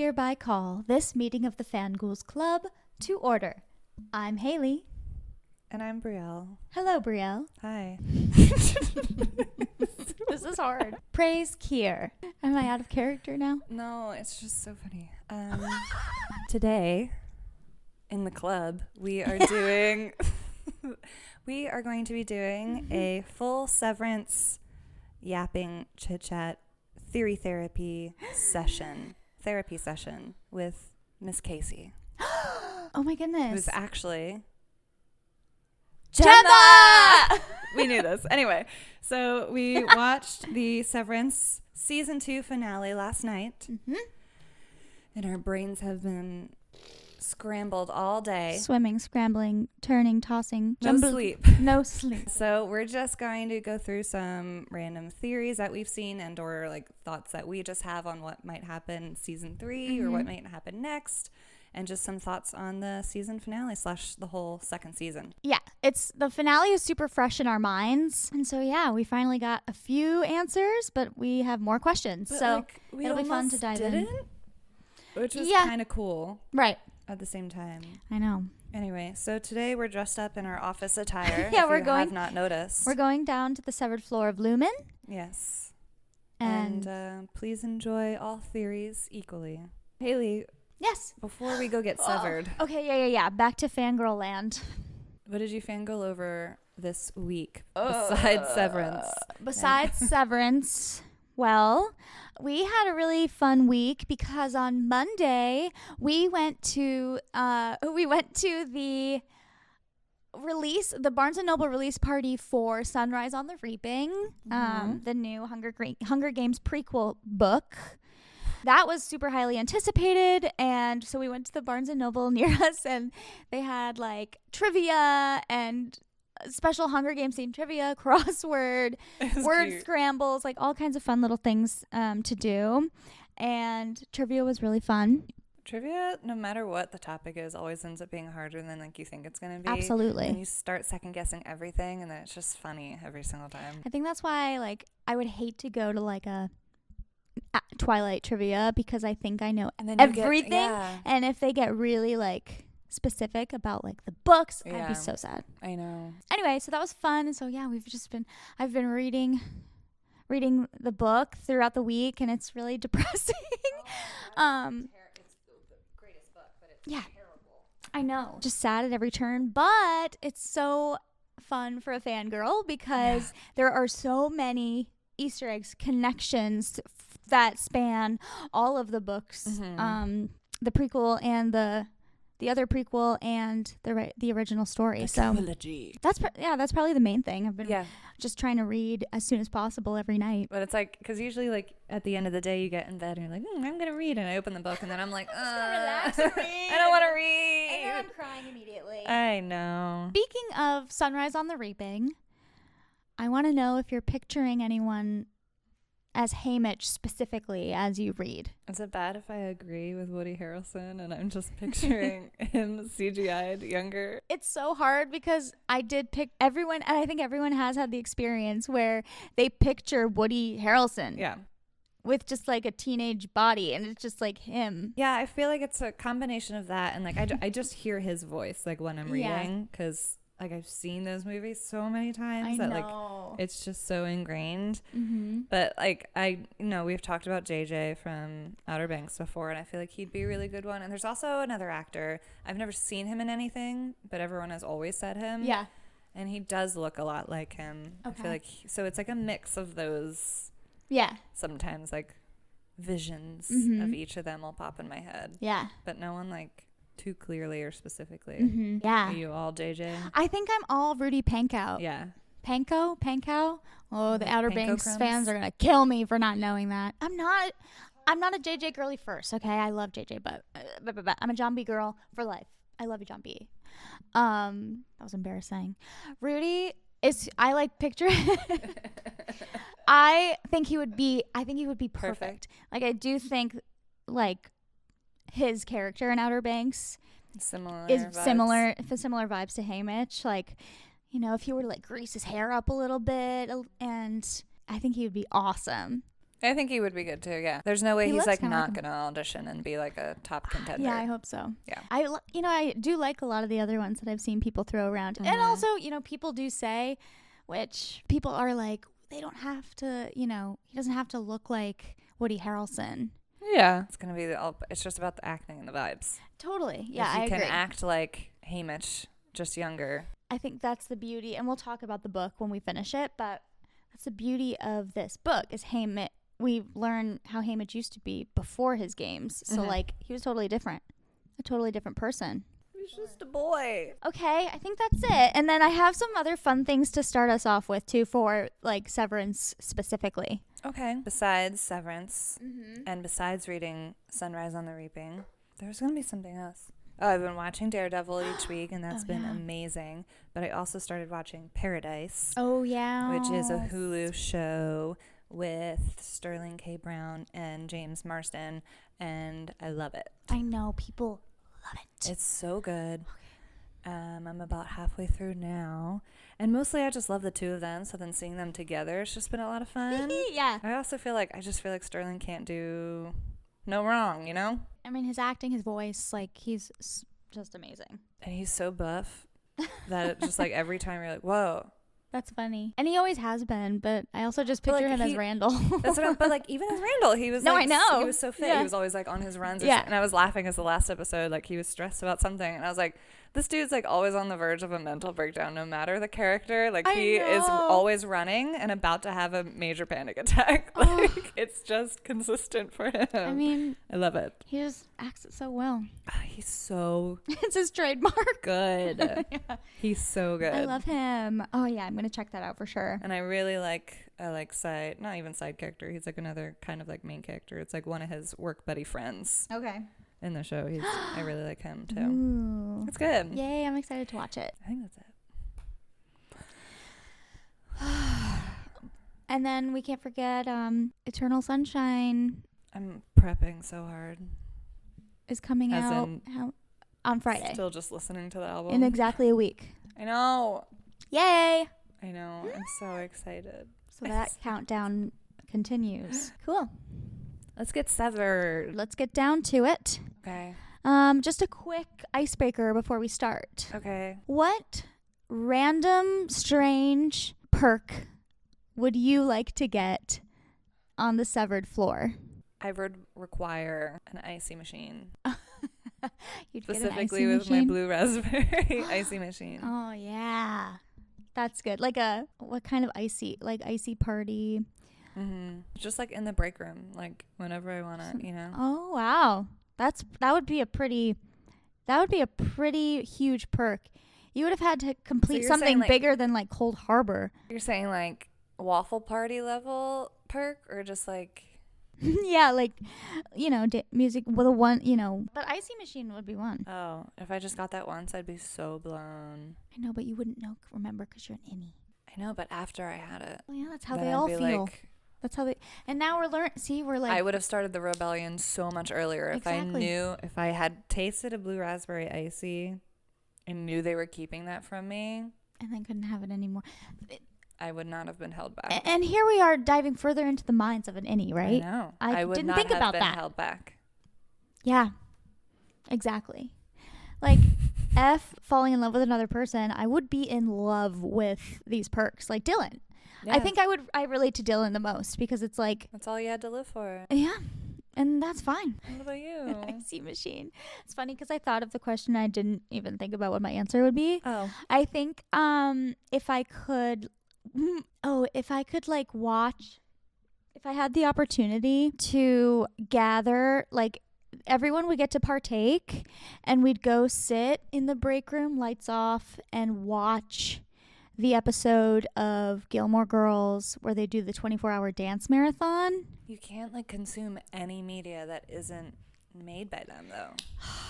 hereby call this meeting of the Fanghouls Club to order. I'm Haley. And I'm Brielle. Hello, Brielle. Hi. This is hard. Praise Kier. Am I out of character now? No, it's just so funny. Today, in the club, we are going to be doing a full Severance yapping chit-chat therapy session with Miss Casey. Oh my goodness. Who's actually Gemma! We knew this. Anyway, so we watched the Severance season 2 finale last night. Mm-hmm. And our brains have been scrambled all day. Swimming, scrambling, turning, tossing. No sleep. No sleep. So we're just going to go through some random theories that we've seen and or like thoughts that we just have on what might happen in season 3 or what might happen next. And just some thoughts on the season finale / the whole second season. Yeah, the finale is super fresh in our minds. And so, yeah, we finally got a few answers, but we have more questions. But so it'll be fun to dive in. Which was kind of cool. Right. At the same time. I know. Anyway, so today we're dressed up in our office attire. Yeah, if you have not noticed. We're going down to the severed floor of Lumen. Yes. And please enjoy all theories equally. Haley. Yes. Before we go get severed. Okay, yeah. Back to fangirl land. What did you fangirl over this week besides Severance? Severance, well, we had a really fun week because on Monday we went to the Barnes & Noble release party for Sunrise on the Reaping, the new Hunger Games prequel book. That was super highly anticipated, and so we went to the Barnes & Noble near us, and they had, like, trivia and special Hunger Games themed trivia, crossword, word cute. Scrambles, like, all kinds of fun little things to do, and trivia was really fun. Trivia, no matter what the topic is, always ends up being harder than, like, you think it's going to be. Absolutely. And you start second-guessing everything, and then it's just funny every single time. I think that's why, like, I would hate to go to, like, a Twilight trivia because I think I know everything, and if they get really like specific about like the books, I'd be so sad. I know. Anyway, so that was fun. So yeah, I've been reading the book throughout the week, and it's really depressing. It's the greatest book, but it's terrible. I know. Just sad at every turn, but it's so fun for a fangirl because there are so many Easter eggs, connections that span all of the books, the prequel and the other prequel and the original story. So that's probably the main thing. I've been just trying to read as soon as possible every night. But it's like, because usually like at the end of the day you get in bed and you're like, I'm gonna read, and I open the book and then I'm like, relax and read. I don't want to read. And then I'm crying immediately. I know. Speaking of Sunrise on the Reaping, I want to know if you're picturing anyone as Haymitch specifically as you read. Is it bad if I agree with Woody Harrelson and I'm just picturing him CGI'd younger? It's so hard because I did pick everyone, and I think everyone has had the experience where they picture Woody Harrelson. Yeah. With just like a teenage body, and it's just like him. Yeah, I feel like it's a combination of that and like I just hear his voice like when I'm reading, because like I've seen those movies so many times that like it's just so ingrained. But like we've talked about JJ from Outer Banks before, and I feel like he'd be a really good one. And there's also another actor, I've never seen him in anything, but everyone has always said him. Yeah. And he does look a lot like him. Okay. I feel like so it's like a mix of those. Yeah. Sometimes like visions of each of them will pop in my head. Yeah. But no one like too clearly or specifically. Yeah. Are you all JJ? I think I'm all Rudy Pankow. Yeah. Pankow? Oh, the Outer Banks crumbs? fans are going to kill me for not knowing that. I'm not a JJ girly first, okay? I love JJ, but I'm a John B girl for life. I love you, John B. That was embarrassing. Rudy I like picture I think he would be perfect. Like I do think like his character in Outer Banks similar vibes to Haymitch. Like, if he were to like grease his hair up a little bit, and I think he would be awesome. I think he would be good too. Yeah, there's no way he's like not like gonna audition and be like a top contender. Yeah, I hope so. Yeah, I do like a lot of the other ones that I've seen people throw around, and also people do say, which people are like, they don't have to, he doesn't have to look like Woody Harrelson. Yeah, it's gonna be it's just about the acting and the vibes. Totally. Yeah, I agree. He can act like Haymitch, just younger. I think that's the beauty, and we'll talk about the book when we finish it, but that's the beauty of this book is Haymitch. We learn how Haymitch used to be before his games. So, he was totally different. A totally different person. He was just a boy. Okay, I think that's it. And then I have some other fun things to start us off with, too, for, Severance specifically. Okay. Besides Severance, and besides reading Sunrise on the Reaping, there's going to be something else. Oh, I've been watching Daredevil each week, and that's been amazing. But I also started watching Paradise. Oh, yeah. Which is a Hulu show with Sterling K. Brown and James Marsden, and I love it. I know. People love it. It's so good. I'm about halfway through now, and mostly I just love the two of them, so then seeing them together, it's just been a lot of fun. Yeah. I also feel like Sterling can't do no wrong, I mean, his acting, his voice, he's just amazing. And he's so buff that it just every time you're like, whoa. That's funny. And he always has been, but I also just picture him as Randall. That's what but even as Randall, he was I know. He was so fit. Yeah. He was always on his runs. And I was laughing as the last episode, he was stressed about something. And I was like, this dude's always on the verge of a mental breakdown, no matter the character. He is always running and about to have a major panic attack. It's just consistent for him. I mean, I love it. He just acts it so well. He's so it's his trademark. Good. Yeah. He's so good. I love him. Oh yeah, I'm gonna check that out for sure. And I really not even side character. He's another kind of main character. It's one of his work buddy friends. Okay. In the show, I really like him too. Ooh. It's good. Yay! I'm excited to watch it. I think that's it. And then we can't forget Eternal Sunshine. I'm prepping so hard. Is coming out on Friday. Still just listening to the album. In exactly a week. I know. Yay! I know. I'm so excited. So that countdown continues. Cool. Let's get severed. Let's get down to it. Okay. Just a quick icebreaker before we start. Okay. What random, strange perk would you like to get on the severed floor? I would require an icy machine. You'd specifically get an icy with machine? my blue raspberry icy machine. Oh yeah, that's good. What kind of icy? Icy party? Mm-hmm. Just in the break room, whenever I want to, Oh wow, that would be a pretty huge perk. You would have had to complete something bigger than Cold Harbor. You're saying waffle party level perk, or just yeah, music with a one, but icy machine would be one. Oh, if I just got that once, I'd be so blown. I know, but you wouldn't remember because you're an innie. I know, but after I had it. Well, yeah, that's how they all feel. That's how and now we're I would have started the rebellion so much earlier if I had tasted a blue raspberry icy and knew they were keeping that from me. And then couldn't have it anymore. I would not have been held back. And here we are diving further into the minds of an innie, right? I know. I would didn't not think have about been that. held back. Yeah, exactly. Falling in love with another person, I would be in love with these perks, like Dylan. Yeah. I think I relate to Dylan the most because it's that's all you had to live for. Yeah, and that's fine. What about you? Icy machine. It's funny because I thought of the question. I didn't even think about what my answer would be. Oh, I think if I could watch, if I had the opportunity to gather everyone would get to partake and we'd go sit in the break room, lights off, and watch the episode of Gilmore Girls where they do the 24-hour dance marathon. You can't consume any media that isn't made by them though.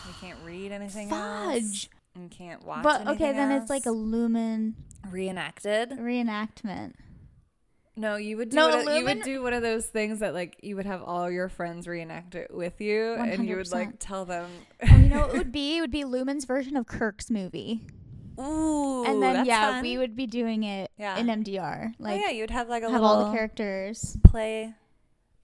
You can't read anything else. You can't watch anything then else. It's a Lumen reenactment. No, you would do you would do one of those things that you would have all your friends reenact it with you 100%. And you would tell them. It would be Lumen's version of Kirk's movie. Ooh, and then that's fun. We would be doing it in MDR. You'd have have all the characters play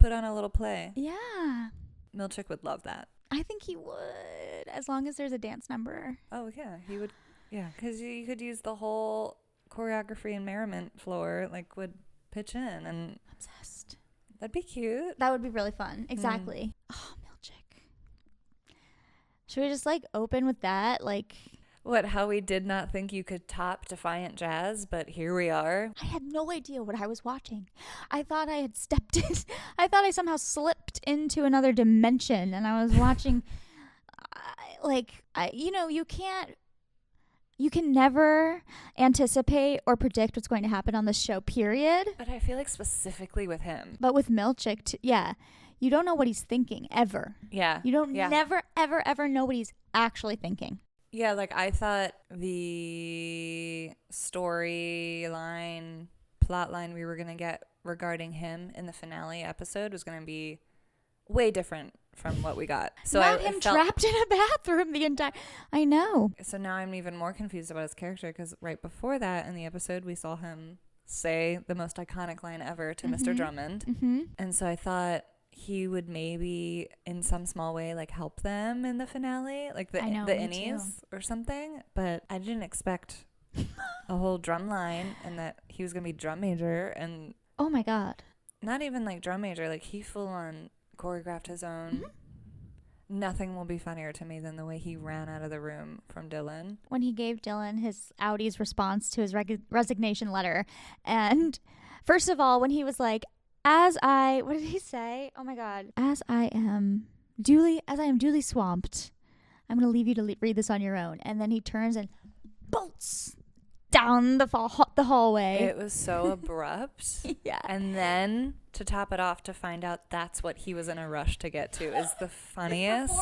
put on a little play. Yeah. Milchick would love that. I think he would, as long as there's a dance number. Oh, yeah, he would. Yeah, because you could use the whole choreography and merriment floor, like, would pitch in. And obsessed. That'd be cute. That would be really fun. Exactly. Oh, Milchick. Should we just, like, open with that? Like... What, how we did not think you could top Defiant Jazz, but here we are? I had no idea what I was watching. I thought I had stepped in. I thought I somehow slipped into another dimension, and I was watching, you can never anticipate or predict what's going to happen on the show, period. But I feel like specifically with him. But with Milchick, yeah. You don't know what he's thinking, ever. Yeah. You don't never, ever, ever know what he's actually thinking. Yeah, like I thought the storyline, plotline we were going to get regarding him in the finale episode was going to be way different from what we got. So Not him trapped in a bathroom the entire... I know. So now I'm even more confused about his character because right before that in the episode we saw him say the most iconic line ever to Mr. Drummond. Mm-hmm. And so I thought he would maybe in some small way like help them in the finale, like the innies or something, but I didn't expect a whole drum line and that he was gonna be drum major. And oh my god, not even like drum major, like he full on choreographed his own. Nothing will be funnier to me than the way he ran out of the room from Dylan when he gave Dylan his Audi's response to his resignation letter. And first of all, when he was like, what did he say? Oh my god. As I am duly swamped, I'm going to leave you to read this on your own. And then he turns and bolts down the hallway. It was so abrupt. Yeah. And then to top it off, to find out that's what he was in a rush to get to is the funniest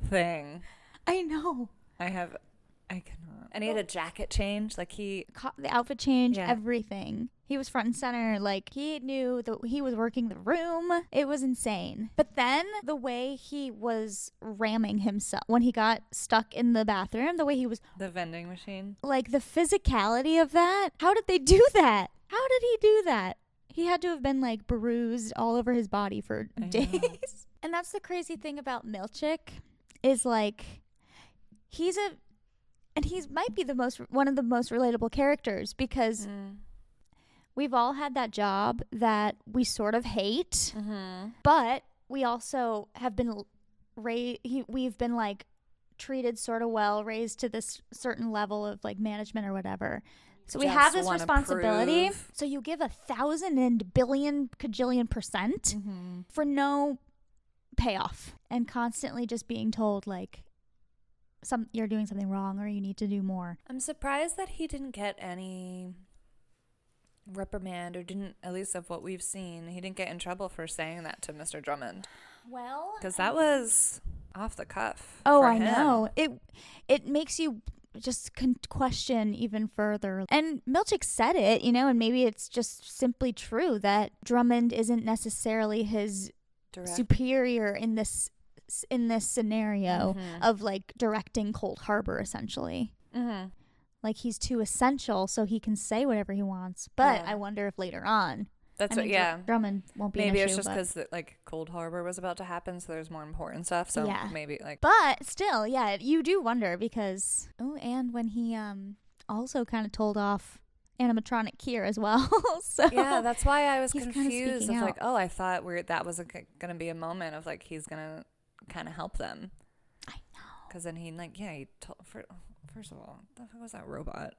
thing. I know. I cannot. And he had a jacket change, like the outfit change, everything. He was front and center, like he knew that he was working the room. It was insane. But then the way he was ramming himself when he got stuck in the bathroom, the way he was... The vending machine. Like the physicality of that. How did they do that? How did he do that? He had to have been like bruised all over his body for days. And that's the crazy thing about Milchick is like he might be one of the most relatable characters because we've all had that job that we sort of hate, but we also have been we've been like treated sort of well, raised to this certain level of like management or whatever. So we have this responsibility. So you give 1,000 and billion cajillion % for no payoff, and constantly just being told like you're doing something wrong or you need to do more. I'm surprised that he didn't get any reprimand, or didn't, at least of what we've seen, he didn't get in trouble for saying that to Mr. Drummond. Well, because that was off the cuff. Oh, I know. It makes you just question even further. And Milchick said it, and maybe it's just simply true that Drummond isn't necessarily his superior in this scenario of like directing Cold Harbor, essentially. Like he's too essential so he can say whatever he wants. But I wonder if later on Drummond won't be maybe an it's issue, just because like Cold Harbor was about to happen, so there's more important stuff. So maybe like, but still, you do wonder because and when he also kind of told off animatronic Kier as well. So yeah, that's why I was confused of like, I thought that was gonna be a moment of like he's gonna kind of help them. I know, because then he told, first of all, the fuck was that robot?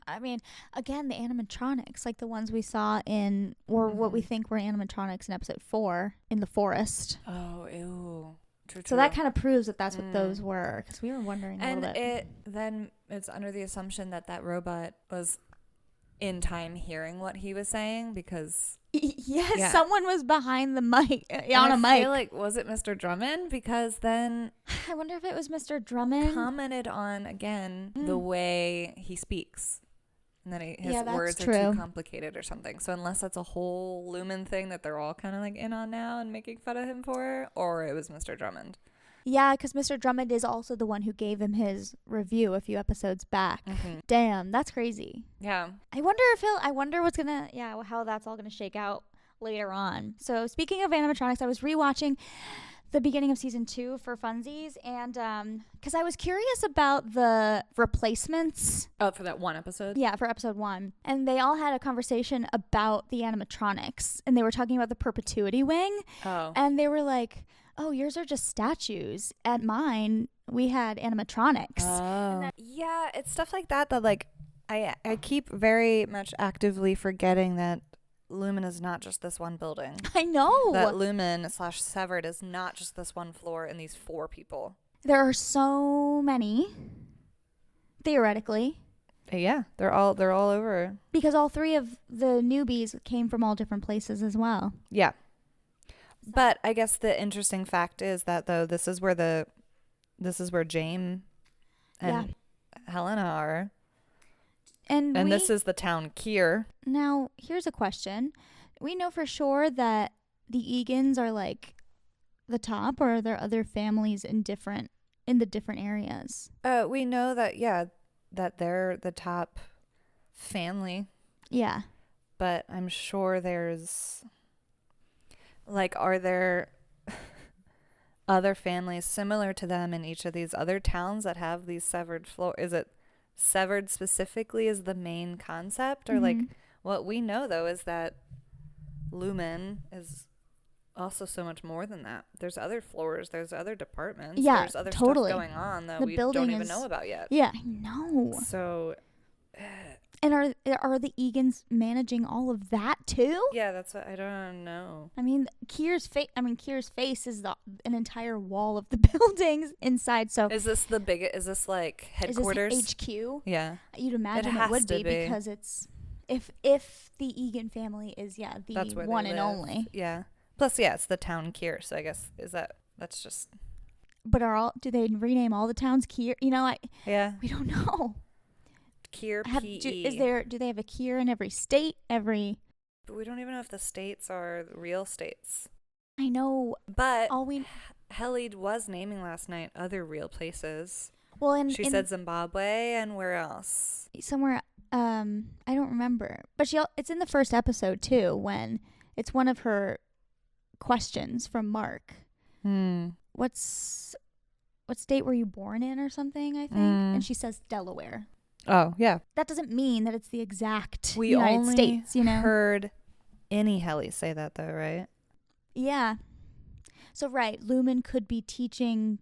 I mean, again, the animatronics, like the ones we saw in, or what we think were animatronics in episode 4 in the forest. Oh, ew. True. So that kind of proves that that's what those were, because we were wondering a little bit. And it's under the assumption that robot was in time hearing what he was saying, because someone was behind the mic on a mic. I feel like, was it Mr. Drummond? Because then I wonder if it was Mr. Drummond. Commented on again the way he speaks, and then his words true. are too complicated or something. So unless that's a whole Lumen thing that they're all kind of like in on now and making fun of him for, or it was Mr. Drummond. Yeah, because Mr. Drummond is also the one who gave him his review a few episodes back. Damn, that's crazy. Yeah. I wonder what's gonna, how that's all gonna shake out later on. So speaking of animatronics, I was rewatching the beginning of season 2 for funsies, and because I was curious about the replacements. Oh, for that one episode? Yeah, for episode 1. And they all had a conversation about the animatronics, and they were talking about the perpetuity wing. Oh. And they were like, oh, yours are just statues. At mine, we had animatronics. Oh. Yeah, it's stuff like that like I keep very much actively forgetting that Lumen is not just this one building. I know. That Lumen/Severed is not just this one floor and these 4 people. There are so many, theoretically. Yeah, they're all over. Because all 3 of the newbies came from all different places as well. Yeah. But I guess the interesting fact is that though this is where James and Helena are. And this is the town Kier. Now, here's a question. We know for sure that the Egans are like the top, or are there other families in the different areas? We know that, that they're the top family. Yeah. But I'm sure there's, like, are there other families similar to them in each of these other towns that have these severed floors? Is it Severed specifically is the main concept, or like what we know though is that Lumen is also so much more than that. There's other floors, there's other departments, there's other stuff going on that we don't even know about yet. Yeah, I know. So and are the Egans managing all of that too? Yeah, that's what I don't know. I mean, Kier's face is an entire wall of the buildings inside. So is this like headquarters? Is this HQ? Yeah, you'd imagine it would be because it's if the Egan family is the one and only. Yeah. Plus, it's the town Kier. So I guess that's just. But do they rename all the towns Kier? We don't know. Kier do they have a Kier in every state? But we don't even know if the states are real states. I know, but Helly was naming last night other real places. Well, and she said Zimbabwe, and where else? Somewhere I don't remember. But it's in the first episode too, when it's one of her questions from Mark. What state were you born in or something, I think? And she says Delaware. Oh, yeah. That doesn't mean that it's the exact United States, heard any Helly say that, though, right? Yeah. So, right, Lumen could be teaching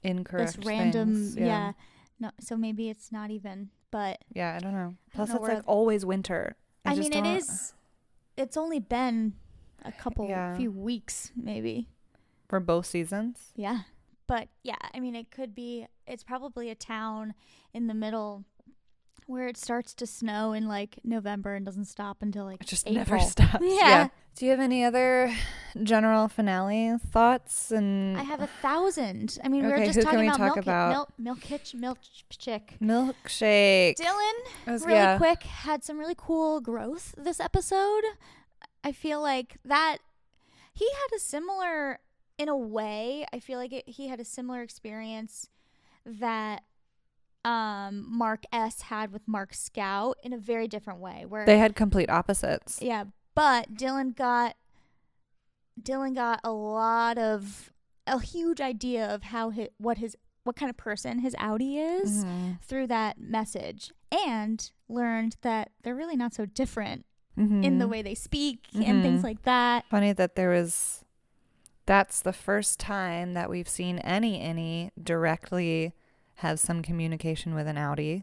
incorrect this random, things. Yeah. No, so maybe it's not even, but. Yeah, I don't know. Plus, it's like always winter. It is. It's only been a few weeks, maybe. For both seasons? Yeah. But, it could be, it's probably a town in the middle where it starts to snow in like November and doesn't stop until like it just April. Never stops. Yeah. Do you have any other general finale thoughts? And I have 1,000. We were just talking about milkshake. Dylan, really quick, had some really cool growth this episode. I feel like that he had a similar, in a way, he had a similar experience that Mark S had with Mark Scout in a very different way, where they had complete opposites. Yeah, but Dylan got a huge idea of how what kind of person his Audi is through that message, and learned that they're really not so different in the way they speak and things like that. Funny that that's the first time that we've seen any directly have some communication with an Audi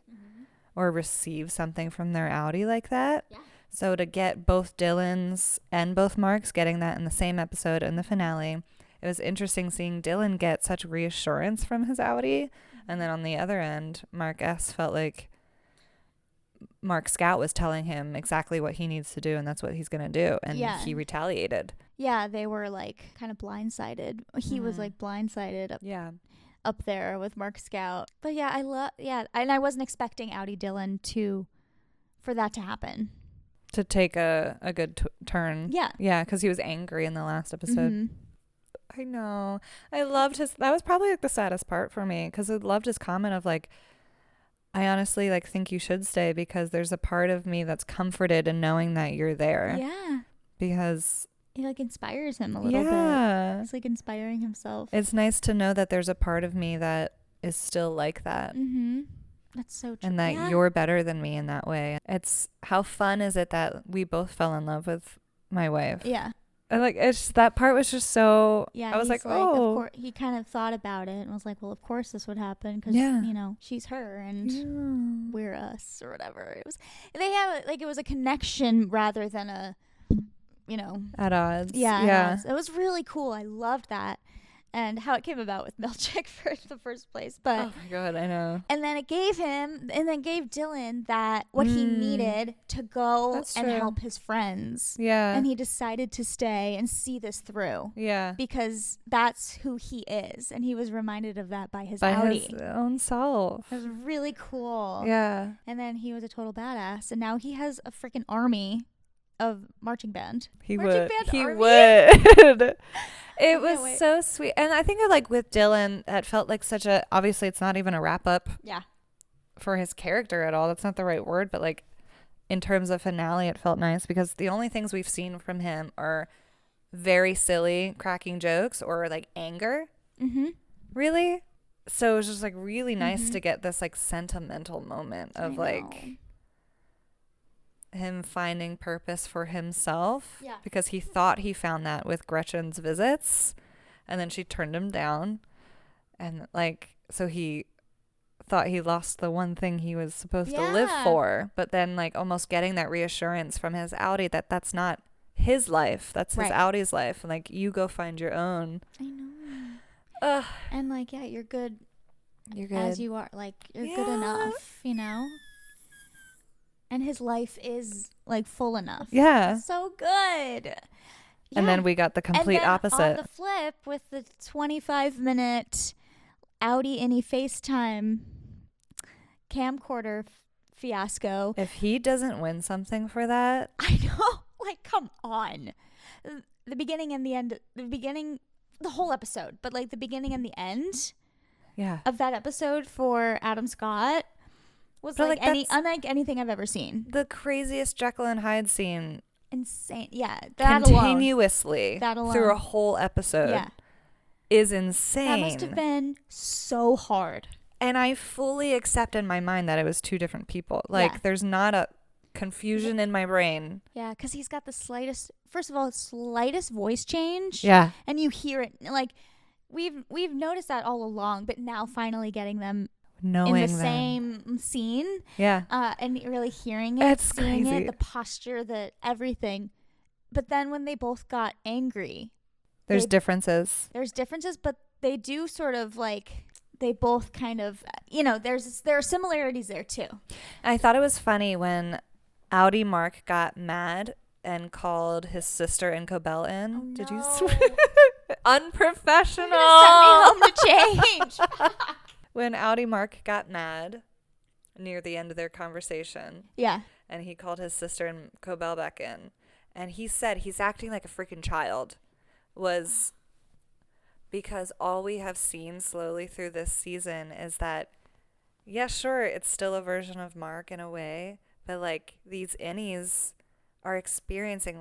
or receive something from their Audi like that. Yeah. So to get both Dylan's and both Mark's getting that in the same episode in the finale, it was interesting seeing Dylan get such reassurance from his Audi. And then on the other end, Mark S felt like Mark Scout was telling him exactly what he needs to do, and that's what he's going to do. And he retaliated. Yeah, they were like kind of blindsided. He was like blindsided up there with Mark Scout. But and I wasn't expecting Audi Dylan for that to happen. To take a good turn. Yeah. Yeah, because he was angry in the last episode. I know. I loved that was probably like the saddest part for me, because I loved his comment of like, I honestly like think you should stay because there's a part of me that's comforted in knowing that you're there. Yeah. Because it like inspires him a little bit. It's like inspiring himself. It's nice to know that there's a part of me that is still like that. That's so true. And that you're better than me in that way. It's how fun is it that we both fell in love with my wife? Yeah. And like that part was just so. I was like, oh. Of course, he kind of thought about it and was like, well, of course this would happen because you know she's her and we're us or whatever. It was. They have like it was a connection rather than a, you know, at odds. Yeah. It was really cool. I loved that. And how it came about with Milchick for the first place. But oh my God, I know. And then it gave Dylan that what he needed to go and help his friends. Yeah. And he decided to stay and see this through. Yeah. Because that's who he is. And he was reminded of that by his his own self. It was really cool. Yeah. And then he was a total badass. And now he has a freaking army of marching band. He would. It was so sweet. And I think like with Dylan, that felt like such a, obviously it's not even a wrap up for his character at all. That's not the right word, but like in terms of finale, it felt nice because the only things we've seen from him are very silly, cracking jokes or like anger. Really? So it was just like really nice to get this like sentimental moment of like him finding purpose for himself because he thought he found that with Gretchen's visits and then she turned him down and like so he thought he lost the one thing he was supposed to live for, but then like almost getting that reassurance from his Audi that that's not his life, that's his Audi's life, and like you go find your own. I know. And like you're good as you are, like you're good enough, you know. And his life is like full enough. Yeah. So good. Yeah. And then we got the complete opposite. On the flip with the 25-minute Audi Innie FaceTime camcorder fiasco. If he doesn't win something for that. I know. Like, come on. The beginning and the end. The whole episode. But like the beginning and the end of that episode for Adam Scott. Was like unlike anything I've ever seen. The craziest Jekyll and Hyde scene. Insane. Yeah. That continuously alone. Through a whole episode is insane. That must have been so hard. And I fully accept in my mind that it was two different people. Like there's not a confusion in my brain. Yeah, because he's got the slightest voice change. Yeah. And you hear it. Like we've noticed that all along, but now finally getting them knowing in the same scene, and really hearing it, seeing it, the posture, the everything. But then when they both got angry, there's differences, but they do sort of like they both kind of, you know, there are similarities there too. I thought it was funny when Audi Mark got mad and called his sister and Cobell in. Oh, no. Did you unprofessional? Send me home to change. When Audi Mark got mad near the end of their conversation. Yeah. And he called his sister and Cobell back in. And he said he's acting like a freaking child. Was because all we have seen slowly through this season is that, yeah, sure, it's still a version of Mark in a way. But like these innies are experiencing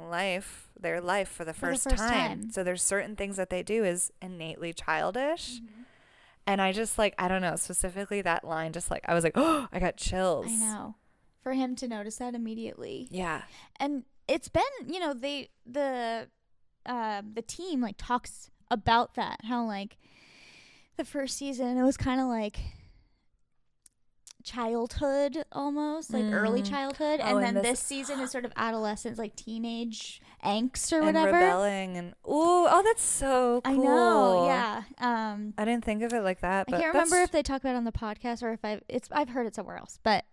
their life for the first time. So there's certain things that they do is innately childish. And I just like, I don't know, specifically that line, just like, I was like, oh, I got chills. I know. For him to notice that immediately. Yeah. And it's been, you know, the team like talks about that. How like the first season, it was kind of like childhood almost, like early childhood. And then this season is sort of adolescence, like teenage angst or whatever. And rebelling and that's so cool. I know, yeah. I didn't think of it like that. But I can't remember if they talk about it on the podcast or if I've heard it somewhere else. But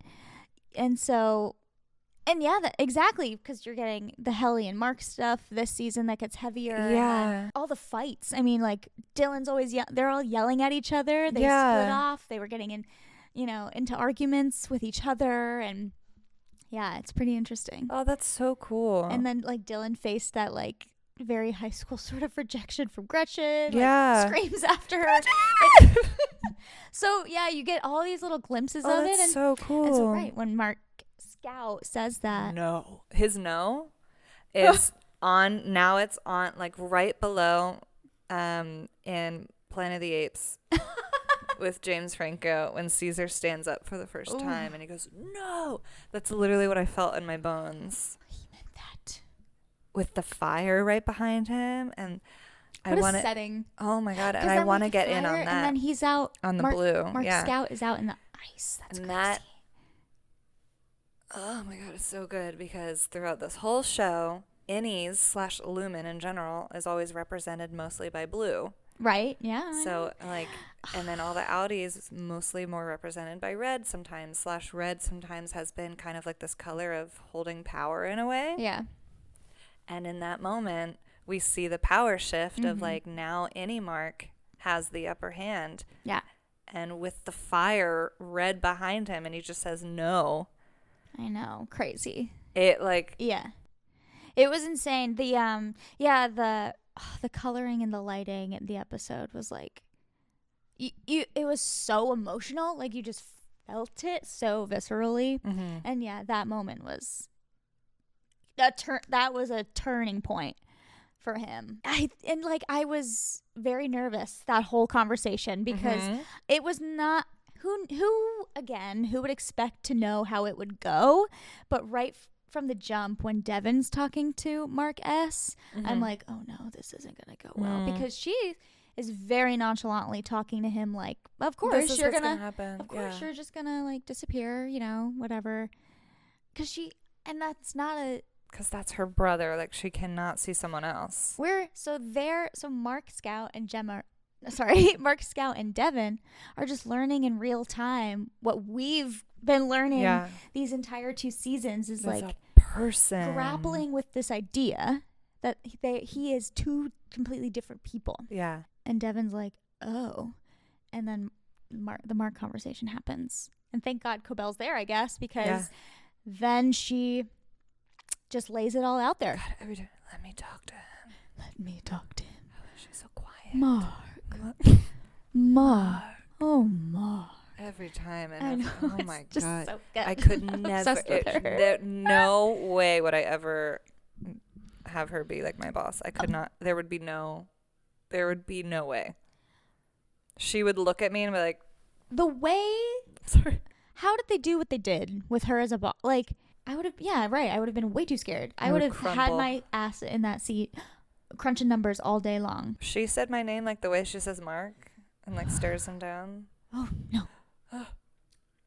exactly, because you're getting the Helly and Mark stuff this season that gets heavier. Yeah. All the fights. I mean, like Dylan's always they're all yelling at each other. They split off. They were getting into arguments with each other, and it's pretty interesting. Oh, that's so cool. And then like Dylan faced that like very high school sort of rejection from Gretchen. Screams after her. So you get all these little glimpses of it. And so cool. And so when Mark Scout says that, his no is it's on like right below in Planet of the Apes with James Franco when Caesar stands up for the first time and he goes, no. That's literally what I felt in my bones. He meant that. With the fire right behind him. And what I want to setting. Oh my God. And I want to get in on that. And then he's out on the blue. Mark Scout is out in the ice. That's crazy. Oh my God, it's so good because throughout this whole show, Innies / Lumen in general is always represented mostly by blue. Right, yeah. So, like, and then all the Audis is mostly more represented by red sometimes / red sometimes has been kind of like this color of holding power in a way. Yeah. And in that moment, we see the power shift of like now Mark has the upper hand. Yeah. And with the fire red behind him and he just says no. I know. Crazy. It like. Yeah. It was insane. The coloring and the lighting in the episode was like, it was so emotional. Like you just felt it so viscerally. Mm-hmm. And yeah, that moment was that was a turning point for him. I was very nervous that whole conversation because it was not who would expect to know how it would go, but right from the jump when Devin's talking to Mark S, I'm like, oh no, this isn't gonna go well because she is very nonchalantly talking to him like, of course you're gonna happen. Of course you're just gonna like disappear, whatever. Because that's her brother. Like she cannot see someone else. So Mark Scout and Devin are just learning in real time what we've been learning these entire 2 seasons is There's like a person grappling with this idea that he is 2 completely different people. Yeah. And Devin's like, oh. And then the Mark conversation happens. And thank God Cobell's there, I guess, because then she just lays it all out there. God, every time, let me talk to him. Oh, she's so quiet. Mark. Oh, Mark. Every time. And oh my God. So good. I could never. No way would I ever have her be like my boss. I could not. There would be no way. She would look at me and be like. The way. Sorry. How did they do what they did with her as a boss? Like, I would have. Yeah, right. I would have been way too scared. I would have had my ass in that seat crunching numbers all day long. She said my name like the way she says Mark and like stares him down. Oh, no.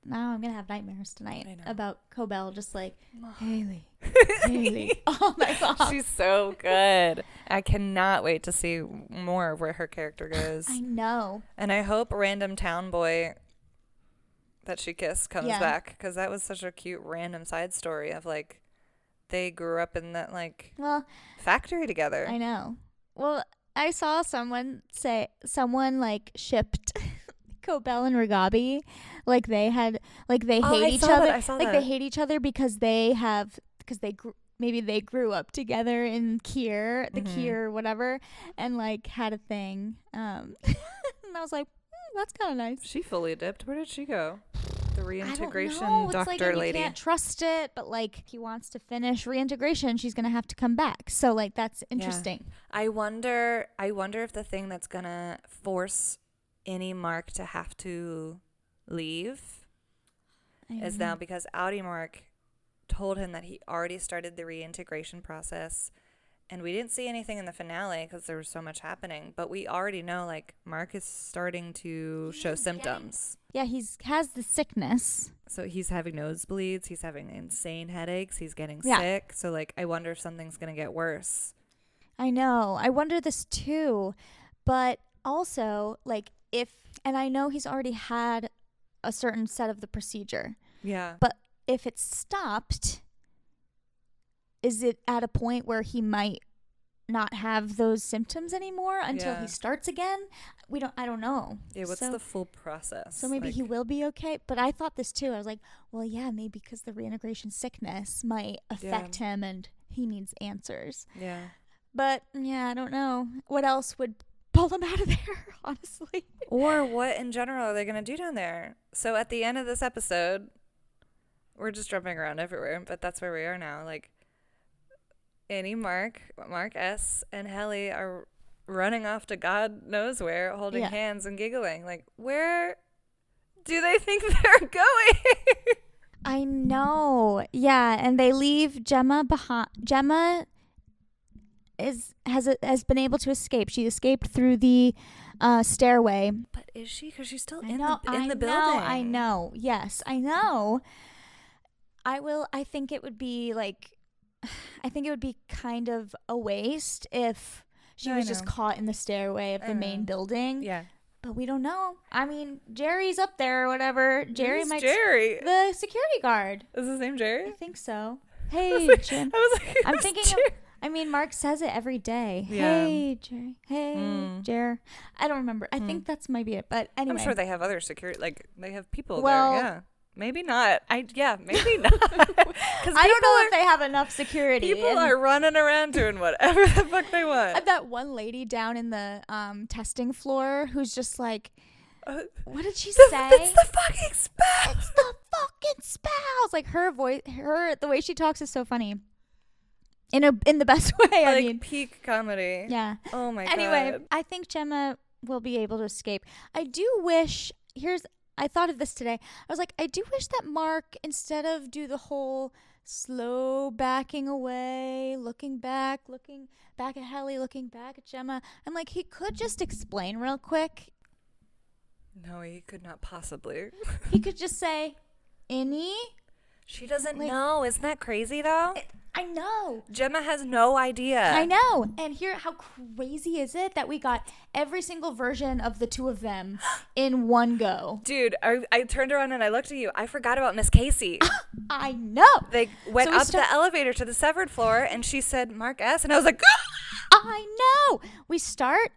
Now I'm going to have nightmares tonight about Cobell just like, Haley. Oh, my God. She's so good. I cannot wait to see more of where her character goes. I know. And I hope random town boy that she kissed comes back because that was such a cute random side story of like they grew up in that like factory together. I know. Well, I saw someone like shipped Cobell and Ragabi, like they hate each other. They hate each other because they grew up together in Kier, the Kier whatever, and like had a thing. And I was like, that's kind of nice. She fully dipped. Where did she go? The reintegration doctor lady. You can't trust it, but like if he wants to finish reintegration, she's gonna have to come back. So like that's interesting. Yeah. I wonder if the thing that's gonna force any Mark to have to leave is now because Audi Mark told him that he already started the reintegration process, and we didn't see anything in the finale because there was so much happening, but we already know like Mark is starting to show symptoms. Yeah, he has the sickness. So he's having nosebleeds, he's having insane headaches, he's getting sick. So like I wonder if something's gonna get worse. I know. I wonder this too. But also like and I know he's already had a certain set of the procedure. Yeah. But if it stopped, is it at a point where he might not have those symptoms anymore until he starts again? I don't know. Yeah, what's the full process? So maybe he will be okay. But I thought this too. I was like, well, yeah, maybe because the reintegration sickness might affect him and he needs answers. Yeah. But yeah, I don't know. What else would pull them out of there, honestly? Or what in general are they going to do down there? So at the end of this episode, we're just jumping around everywhere, but that's where we are now. Like, Annie, Mark S, and Helly are running off to God knows where, holding hands and giggling. Like, where do they think they're going? I know. Yeah, and they leave Gemma behind. Gemma has been able to escape. She escaped through the stairway. But is she? Because she's still in the building. I know. Yes, I know. I think it would be kind of a waste if she was just caught in the stairway of the main building. Yeah. But we don't know. I mean, Jerry's up there or whatever. Jerry? The security guard. Is his name Jerry? I think so. Hey, Jim. I'm thinking Mark says it every day. Yeah. Hey, Jerry. Hey, Jer. I don't remember. I think that's might be it. But anyway. I'm sure they have other security, like they have people there. Yeah. Maybe not. Maybe not. Because I don't know if they have enough security. People are running around doing whatever the fuck they want. That one lady down in the testing floor who's just like, what did she say? It's the fucking spell. It's the fucking spells. Like her voice, the way she talks is so funny. In the best way. I mean, peak comedy. Yeah. Oh my god. Anyway, I think Gemma will be able to escape. I do wish. I thought of this today. I was like, I do wish that Mark, instead of do the whole slow backing away, looking back at Helly, looking back at Gemma, I'm like, he could just explain real quick. No, he could not possibly. He could just say, Annie? She doesn't know. Isn't that crazy, though? I know. Gemma has no idea. I know. And how crazy is it that we got every single version of the two of them in one go? Dude, I turned around and I looked at you. I forgot about Miss Casey. I know. They went up the elevator to the severed floor and she said Mark S. And I was like, I know. We start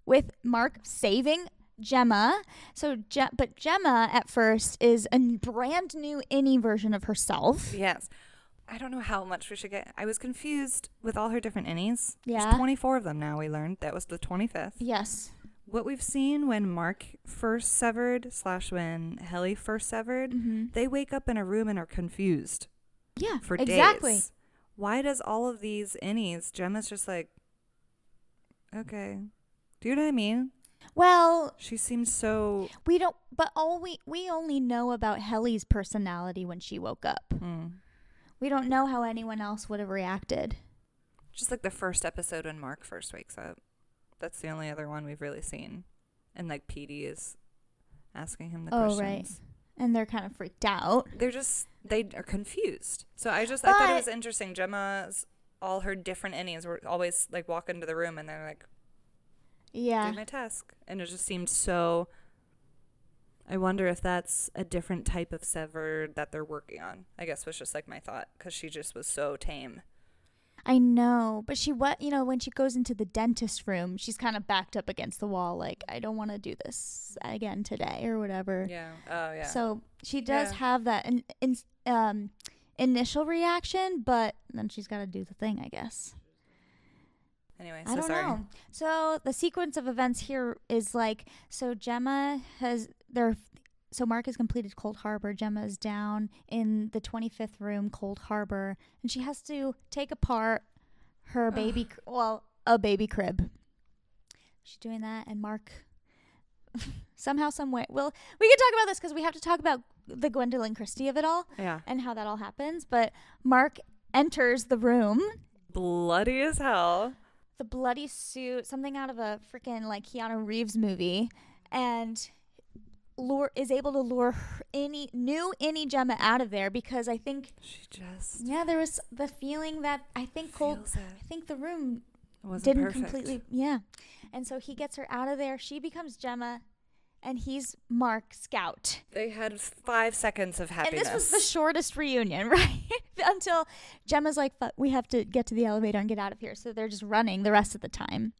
with Mark saving Gemma. But Gemma at first is a brand new Innie version of herself. Yes. I don't know how much we should get. I was confused with all her different Innies. Yeah. There's 24 of them now, we learned. That was the 25th. Yes. What we've seen when Mark first severed / when Helly first severed, they wake up in a room and are confused. Yeah, for exactly. days. Why does all of these Innies, Gemma's just like, okay. Do you know what I mean? Well, she seems so... We don't, but we only know about Helly's personality when she woke up. We don't know how anyone else would have reacted. Just like the first episode when Mark first wakes up. That's the only other one we've really seen. And like Petey is asking him the questions. Oh, right. And they're kind of freaked out. They are confused. So I thought it was interesting. Gemma's, all her different Innies were always like walk into the room and they're like, yeah, do my task. And it just seemed so... I wonder if that's a different type of severed that they're working on. I guess was just like my thought because she just was so tame. I know, but when she goes into the dentist room, she's kind of backed up against the wall, like, I don't want to do this again today or whatever. Yeah. Oh, yeah. So she does have that initial reaction, but then she's got to do the thing, I guess. Anyway, I don't know. So the sequence of events here is like, so Mark has completed Cold Harbor. Gemma is down in the 25th room, Cold Harbor, and she has to take apart her baby, a baby crib. She's doing that, and Mark, somehow, some way, well, we can talk about this because we have to talk about the Gwendolyn Christie of it all, and how that all happens. But Mark enters the room, bloody as hell. The bloody suit, something out of a freaking like Keanu Reeves movie, and is able to lure new Gemma out of there because I think there was the feeling that I think the room didn't perfect. Completely and so he gets her out of there. She becomes Gemma, and he's Mark Scout. They had 5 seconds of happiness. And this was the shortest reunion, right? Until Gemma's like, we have to get to the elevator and get out of here. So they're just running the rest of the time.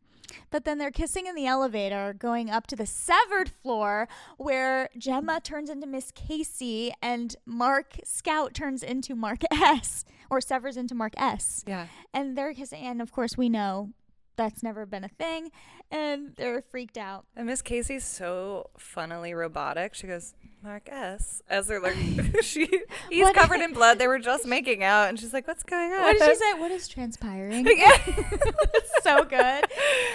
But then they're kissing in the elevator, going up to the severed floor where Gemma turns into Miss Casey and Mark Scout turns into Mark S. Or severs into Mark S. Yeah. And they're kissing. And, of course, we know that's never been a thing, and they're freaked out. And Miss Casey's so funnily robotic. She goes, Mark S. As they're like, he's covered in blood. They were just making out, and she's like, what's going on? What did she say? What is transpiring? It's so good.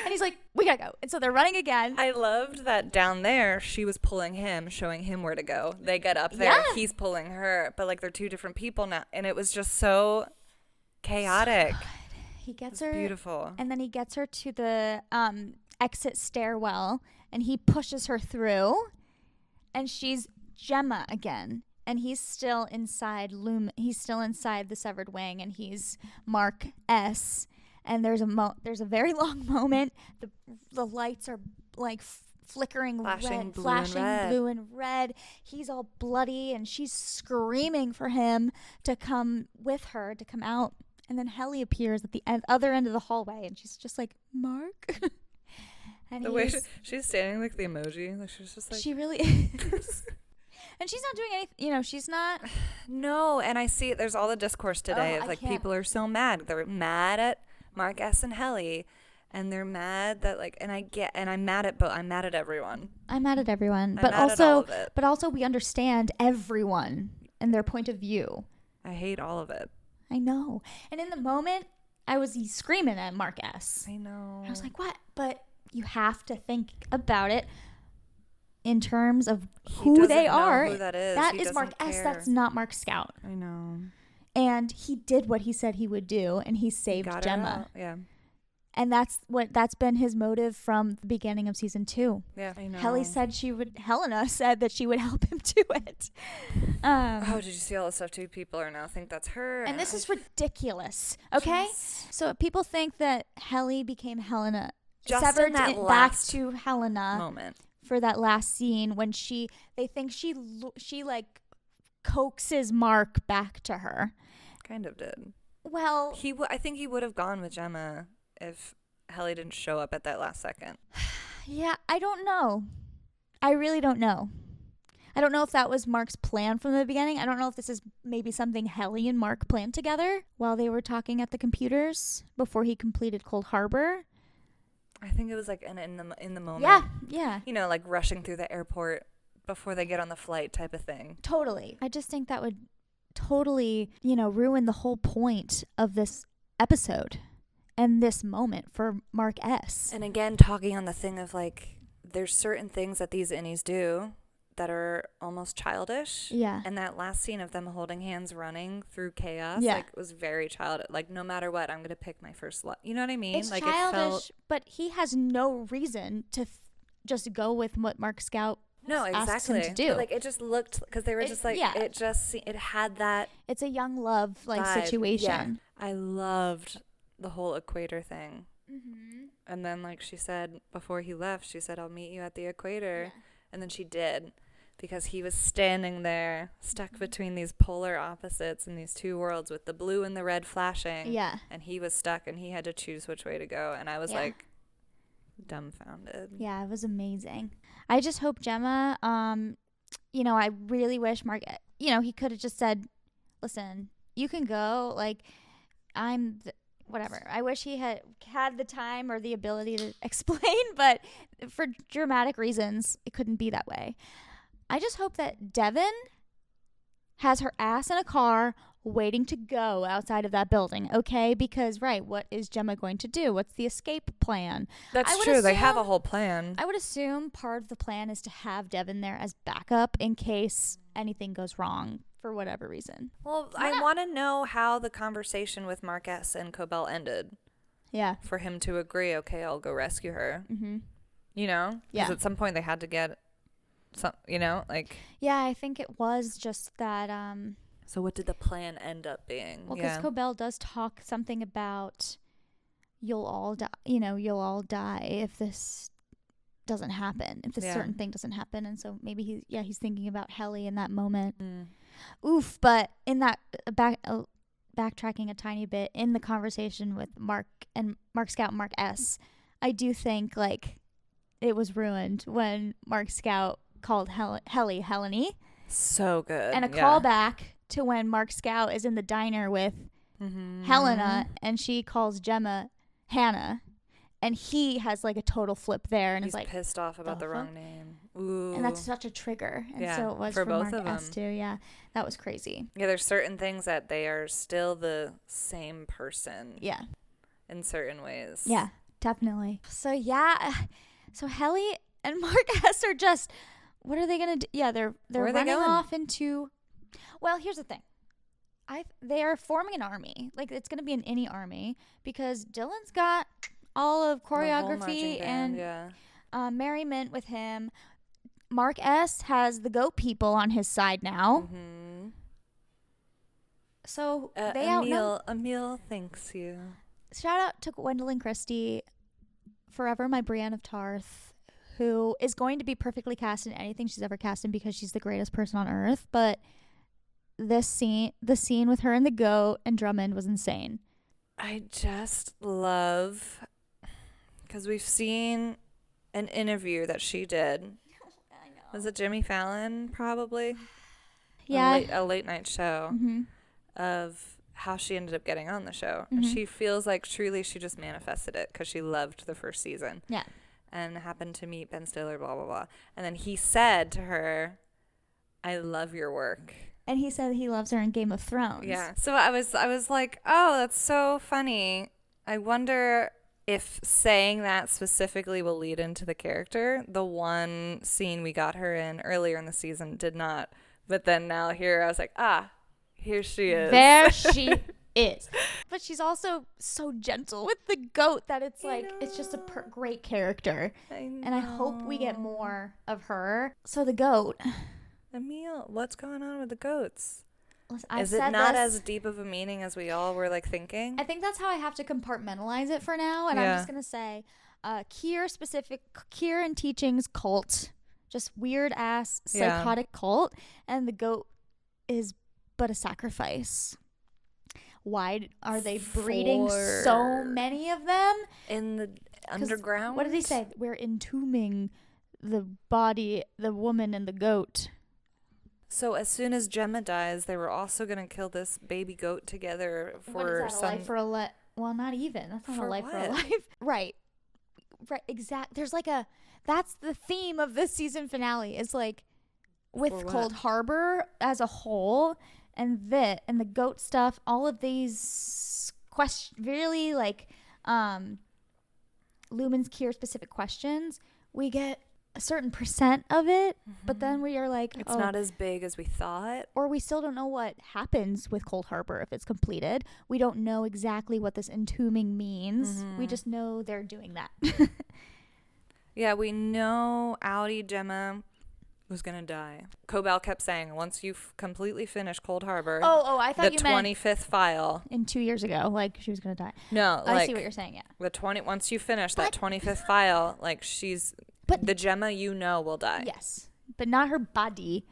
And he's like, we gotta go. And so they're running again. I loved that down there, she was pulling him, showing him where to go. They get up there, he's pulling her, but like they're two different people now, and it was just so chaotic. So he gets her beautiful, and then he gets her to the exit stairwell, and he pushes her through, and she's Gemma again, and he's still inside he's still inside the severed wing, and he's Mark S. And there's a very long moment. The lights are like flickering, flashing blue and red. He's all bloody, and she's screaming for him to come with her, to come out. And then Helly appears at the other end of the hallway, and she's just like, Mark. And the way she's standing, like the emoji, like she's just like, she really is. And she's not doing anything, she's not. No, and I see there's all the discourse today of like people are so mad. They're mad at Mark S. and Helly, and they're mad that like, and I'm mad at both. I'm mad at everyone. But also we understand everyone and their point of view. I hate all of it. I know. And in the moment, I was screaming at Mark S. I know. I was like, what? But you have to think about it in terms of who they are. Who that is. That is Mark S. That's not Mark Scout. I know. And he did what he said he would do, and he saved Gemma. Yeah. And that's been his motive from the beginning of season 2. Yeah, I know. Helena said that she would help him do it. Did you see all the stuff too? People are now think that's her. And this is ridiculous. Okay? So people think that Helly became Helena. Just severed in that back to Helena moment. For that last scene when they think she like coaxes Mark back to her. Kind of did. Well, I think he would have gone with Gemma if Helly didn't show up at that last second. Yeah, I don't know. I really don't know. I don't know if that was Mark's plan from the beginning. I don't know if this is maybe something Helly and Mark planned together while they were talking at the computers before he completed Cold Harbor. I think it was like in the moment. Yeah. Like rushing through the airport before they get on the flight type of thing. Totally. I just think that would totally, ruin the whole point of this episode and this moment for Mark S. And again, talking on the thing of like, there's certain things that these innies do that are almost childish. Yeah. And that last scene of them holding hands running through chaos, was very childish. Like, no matter what, I'm going to pick my first love. You know what I mean? It's childish, but he has no reason to just go with what Mark Scout asked him to do. But, like, it just looked, because they were just like, it had that. It's a young love, like, vibe. Situation. Yeah. I loved the whole equator thing. Mm-hmm. And then, like she said, before he left, she said, I'll meet you at the equator. Yeah. And then she did, because he was standing there stuck between these polar opposites in these two worlds with the blue and the red flashing. Yeah. And he was stuck, and he had to choose which way to go. And I was like dumbfounded. Yeah, it was amazing. I just hope Gemma, I really wish Mark, he could have just said, listen, you can go. Like, whatever. I wish he had the time or the ability to explain, but for dramatic reasons, it couldn't be that way. I just hope that Devin has her ass in a car waiting to go outside of that building, okay? Because, what is Gemma going to do? What's the escape plan? That's true. They have a whole plan. I would assume part of the plan is to have Devin there as backup in case anything goes wrong for whatever reason. Well, I want to know how the conversation with Mark S. and Cobell ended. Yeah. For him to agree, okay, I'll go rescue her. Mm-hmm. Yeah. Because at some point they had to get some, Yeah, I think it was just that. So what did the plan end up being? Well, because Cobell does talk something about you'll all die. You'll all die if this doesn't happen, if this certain thing doesn't happen. And so maybe he's thinking about Helly in that moment. Mm. Oof. But in that backtracking a tiny bit in the conversation with Mark Scout and Mark S, I do think it was ruined when Mark Scout called Helly Heleny. So good. And a callback to when Mark Scout is in the diner with Helena, and she calls Gemma Hannah. And he has like a total flip there, and he's is like pissed off about the wrong name. Ooh. And that's such a trigger. And so it was for for both Mark of them. S too. Yeah, that was crazy. Yeah, there's certain things that they are still the same person. Yeah. In certain ways. Yeah, definitely. So yeah, so Helly and Mark S are just, what are they gonna do? Yeah, they're running off into. Well, here's the thing. They are forming an army. Like, it's gonna be an any army because Dylan's got all of choreography and merriment with him. Mark S has the goat people on his side now. Mm-hmm. So Emil thanks you. Shout out to Gwendolyn Christie, forever my Brienne of Tarth, who is going to be perfectly cast in anything she's ever cast in because she's the greatest person on earth. But the scene with her and the goat and Drummond was insane. I just love, because we've seen an interview that she did. I know. Was it Jimmy Fallon, probably? Yeah. A late night show of how she ended up getting on the show. And she feels like truly she just manifested it because she loved the first season. Yeah. And happened to meet Ben Stiller, blah, blah, blah. And then he said to her, I love your work. And he said he loves her in Game of Thrones. Yeah. So I was like, oh, that's so funny. I wonder if saying that specifically will lead into the character. The one scene we got her in earlier in the season did not. But then now here I was like, here she is. There she is. But she's also so gentle with the goat that it's like, it's just a great character. And I hope we get more of her. So the goat. Emil, what's going on with the goats? Listen, is it not as deep of a meaning as we all were like thinking? I think that's how I have to compartmentalize it for now. And I'm just going to say, Kier and Teaching's cult. Just weird ass psychotic cult. And the goat is but a sacrifice. Why are they breeding so many of them? In the underground? What did he say? We're entombing the body, the woman and the goat. So as soon as Gemma dies, they were also going to kill this baby goat together for some... life for a life? Well, not even. That's not a life for a life. Right. Exact. There's like that's the theme of this season finale is like with Cold Harbor as a whole and the goat stuff, all of these really like Lumen's Kier specific questions, we get a certain percent of it, but then we are like, it's not as big as we thought. Or we still don't know what happens with Cold Harbor if it's completed. We don't know exactly what this entombing means. We just know they're doing that. Yeah, we know Audi Gemma was going to die. Cobell kept saying, once you've completely finished Cold Harbor, I thought you meant 25th file. In 2 years ago, like she was going to die. No, I see what you're saying, yeah. Once you finish that 25th file, like but the Gemma will die. Yes, but not her body.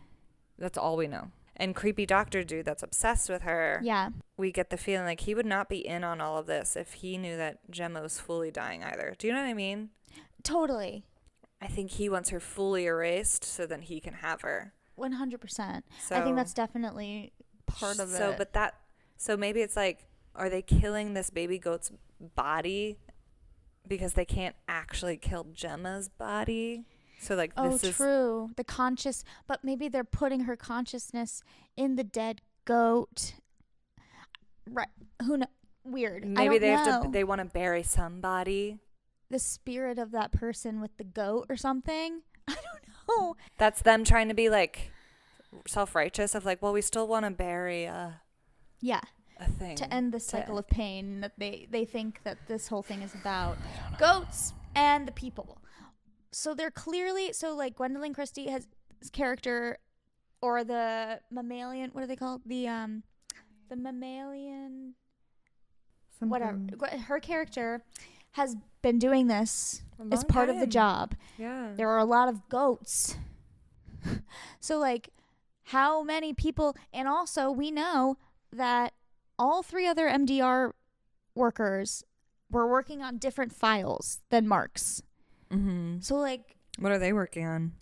That's all we know. And creepy doctor dude that's obsessed with her. Yeah. We get the feeling like he would not be in on all of this if he knew that Gemma was fully dying either. Do you know what I mean? Totally. I think he wants her fully erased so then he can have her. 100%. I think that's definitely part of it. So maybe it's like, are they killing this baby goat's body because they can't actually kill Gemma's body? So like this is true. But maybe they're putting her consciousness in the dead goat. Right. Who knows? Weird. Maybe they want to bury somebody. The spirit of that person with the goat or something. I don't know. That's them trying to be like self-righteous of like, well, we still want to bury a thing to end the cycle of pain that they think that this whole thing is about goats and the people. So they're clearly like Gwendolyn Christie has this character, or the mammalian, what are they called? The mammalian something. Whatever. Her character has been doing this as part of the job. Yeah. There are a lot of goats. So like how many people, and also we know that all 3 other MDR workers were working on different files than Mark's. Mm-hmm. So like, what are they working on?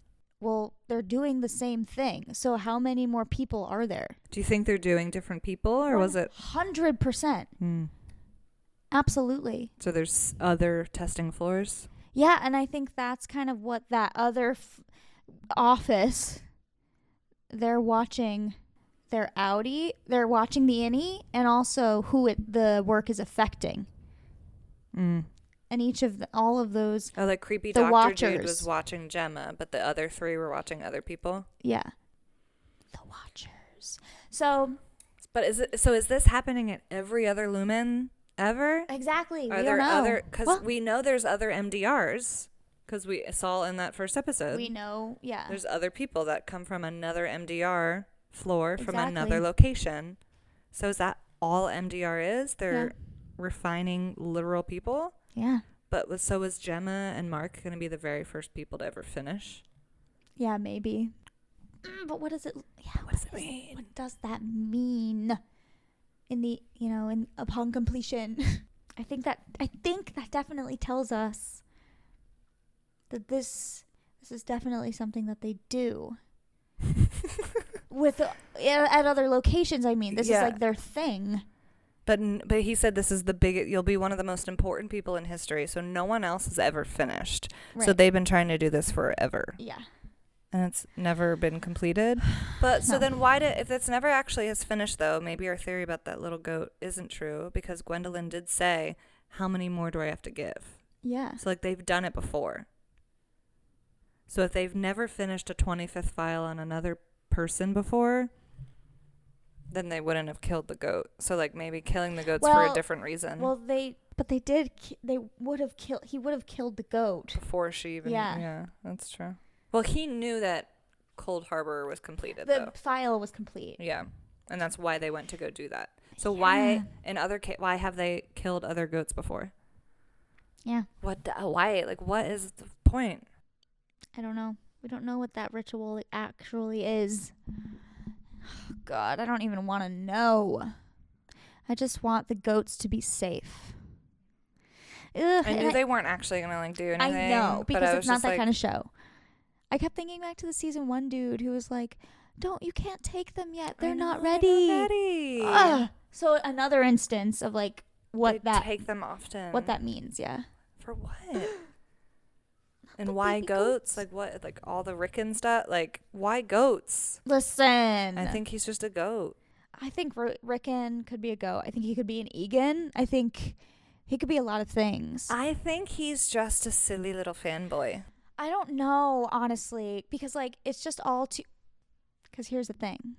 Well, they're doing the same thing. So how many more people are there? Do you think they're doing different people, or was it 100%? Absolutely. So there's other testing floors? Yeah, and I think that's kind of what that other office, they're watching their outie, they're watching the innie, and also who the work is affecting. And each of all of those, oh, like creepy the doctor watchers. dude was watching Gemma, but the other 3 were watching other people. Yeah, the watchers. So, but is this happening at every other Lumen ever? Exactly. Are there other? Because we know there's other MDRs. Because we saw in that first episode. We know, yeah. There's other people that come from another MDR floor from Exactly. another location. So is that all MDR is? They're refining literal people? Yeah. But so is Gemma and Mark going to be the very first people to ever finish? Yeah, maybe. But what does it? Yeah, what does it mean? What does that mean? In the upon completion, I think that definitely tells us that this is definitely something that they do with at other locations. I mean, this is like their thing. But he said this is the biggest. You'll be one of the most important people in history. So no one else has ever finished. Right. So they've been trying to do this forever. Yeah. And it's never been completed. But so then if it's never actually has finished, though, maybe our theory about that little goat isn't true, because Gwendolyn did say, how many more do I have to give? Yeah. So they've done it before. So if they've never finished a 25th file on another person before, then they wouldn't have killed the goat. So maybe killing the goat's for a different reason. Well, he would have killed the goat before she even. Yeah, that's true. Well, he knew that Cold Harbor was completed. The file was complete. Yeah, and that's why they went to go do that. So why have they killed other goats before? Yeah. Why? What is the point? I don't know. We don't know what that ritual actually is. God, I don't even want to know. I just want the goats to be safe. Ugh, I knew they weren't actually going to do anything. I know, because it's not that kind of show. I kept thinking back to the season 1 dude who was like, you can't take them yet. They're not ready. They're not ready. So another instance of take them often. What that means, yeah. For what? And why goats? What? All the Rickon stuff? Why goats? Listen. I think he's just a goat. I think Rickon could be a goat. I think he could be an Egan. I think he could be a lot of things. I think he's just a silly little fanboy. I don't know, honestly, because it's just all too. Because here's the thing.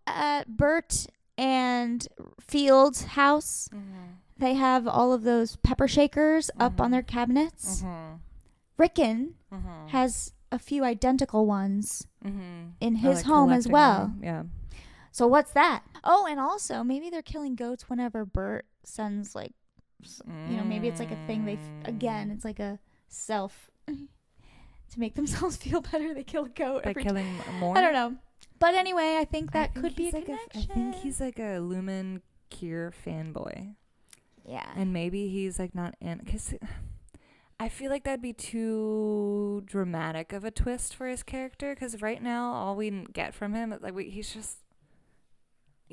At Bert and Field's house, they have all of those pepper shakers up on their cabinets. Rickon has a few identical ones in his home as well. Them. Yeah. So what's that? Oh, and also maybe they're killing goats whenever Bert sends maybe it's a thing it's a self to make themselves feel better. They kill a goat by killing more. I don't know, but anyway, I think that could be a connection. I think he's a Lumen Cure fanboy. Yeah, and maybe he's not in, because I feel like that'd be too dramatic of a twist for his character. Because right now, all we get from him he's just.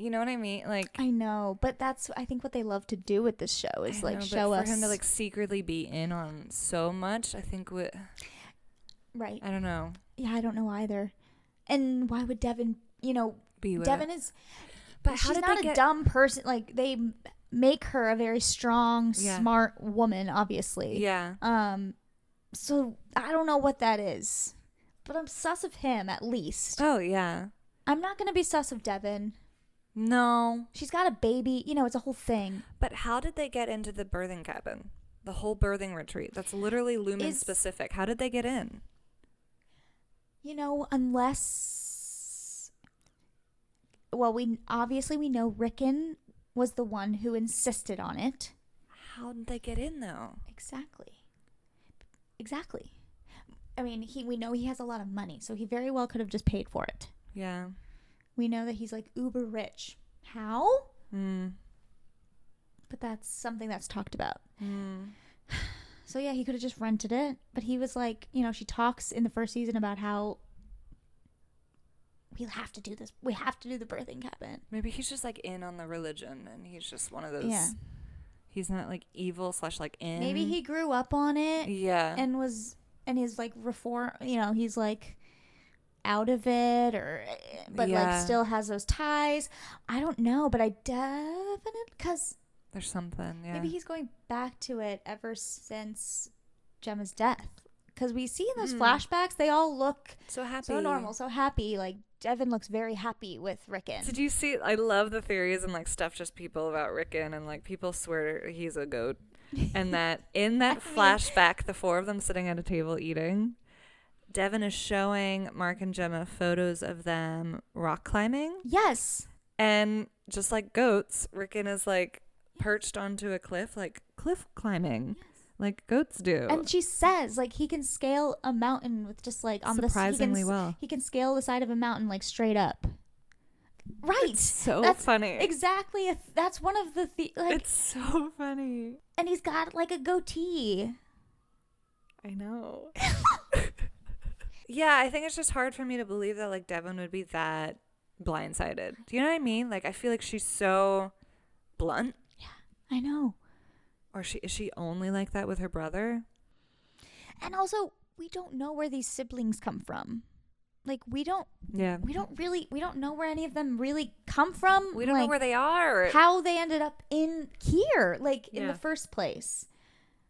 You know what I mean? I know, but that's I think what they love to do with this show is show us. For him to secretly be in on so much, I think right. I don't know. Yeah, I don't know either. And why would Devin? Be with Devin is. But she's not a dumb person. They make her a very strong, smart woman, obviously. Yeah. So I don't know what that is, but I'm sus of him at least. Oh yeah. I'm not gonna be sus of Devin. No. She's got a baby. It's a whole thing. But how did they get into the birthing cabin? The whole birthing retreat. That's literally Lumen specific. How did they get in? Unless... Well, we know Rickon was the one who insisted on it. How did they get in, though? Exactly. I mean, we know he has a lot of money, so he very well could have just paid for it. Yeah. We know that he's uber rich. How? But that's something that's talked about. So yeah, he could have just rented it. But he was she talks in the first season about how we have to do this. We have to do the birthing cabin. Maybe he's just like in on the religion, and he's just one of those. Yeah. He's not like evil / like in. Maybe he grew up on it. Yeah. And his like reform. He's like out of it, but like still has those ties. I don't know, but I definitely because there's something. Yeah. Maybe he's going back to it ever since Gemma's death. Because we see in those flashbacks, they all look so happy, so normal, so happy. Like Devin looks very happy with Rickon. Did you see? I love the theories and like stuff just people about Rickon, and like people swear he's a goat, and that in that flashback, the four of them sitting at a table eating, Devin is showing Mark and Gemma photos of them rock climbing. Yes. And just like goats, Rickon is like perched onto a cliff, like cliff climbing. Yes. Like goats do. And she says, like, he can scale a mountain with just, like, on surprisingly well. He can scale the side of a mountain, like, straight up. Right. It's so funny. Exactly. That's one of the... like, it's so funny. And he's got, like, a goatee. I know. Yeah, I think it's just hard for me to believe that, like, Devin would be that blindsided. Do you know what I mean? Like, I feel like she's so blunt. Yeah, I know. Or is she only like that with her brother? And also, we don't know where these siblings come from. Like, we don't know where any of them really come from. We don't know where they are. How they ended up in here, like, in the first place.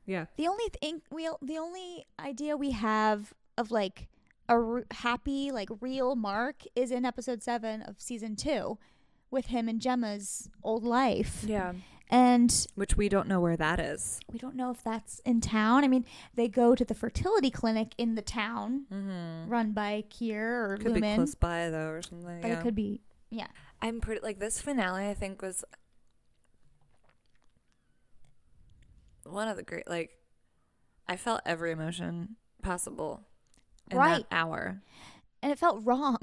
Yeah. The only idea we have of, like, a happy, like, real Mark is in episode 7 of season 2 with him and Gemma's old life. Yeah. And which we don't know where that is. We don't know if that's in town. I mean, they go to the fertility clinic in the town run by Kier or could Lumen. Be close by though or something. But it could be, yeah. I'm pretty like this finale. I think was one of the great. Like, I felt every emotion possible in that hour. And it felt wrong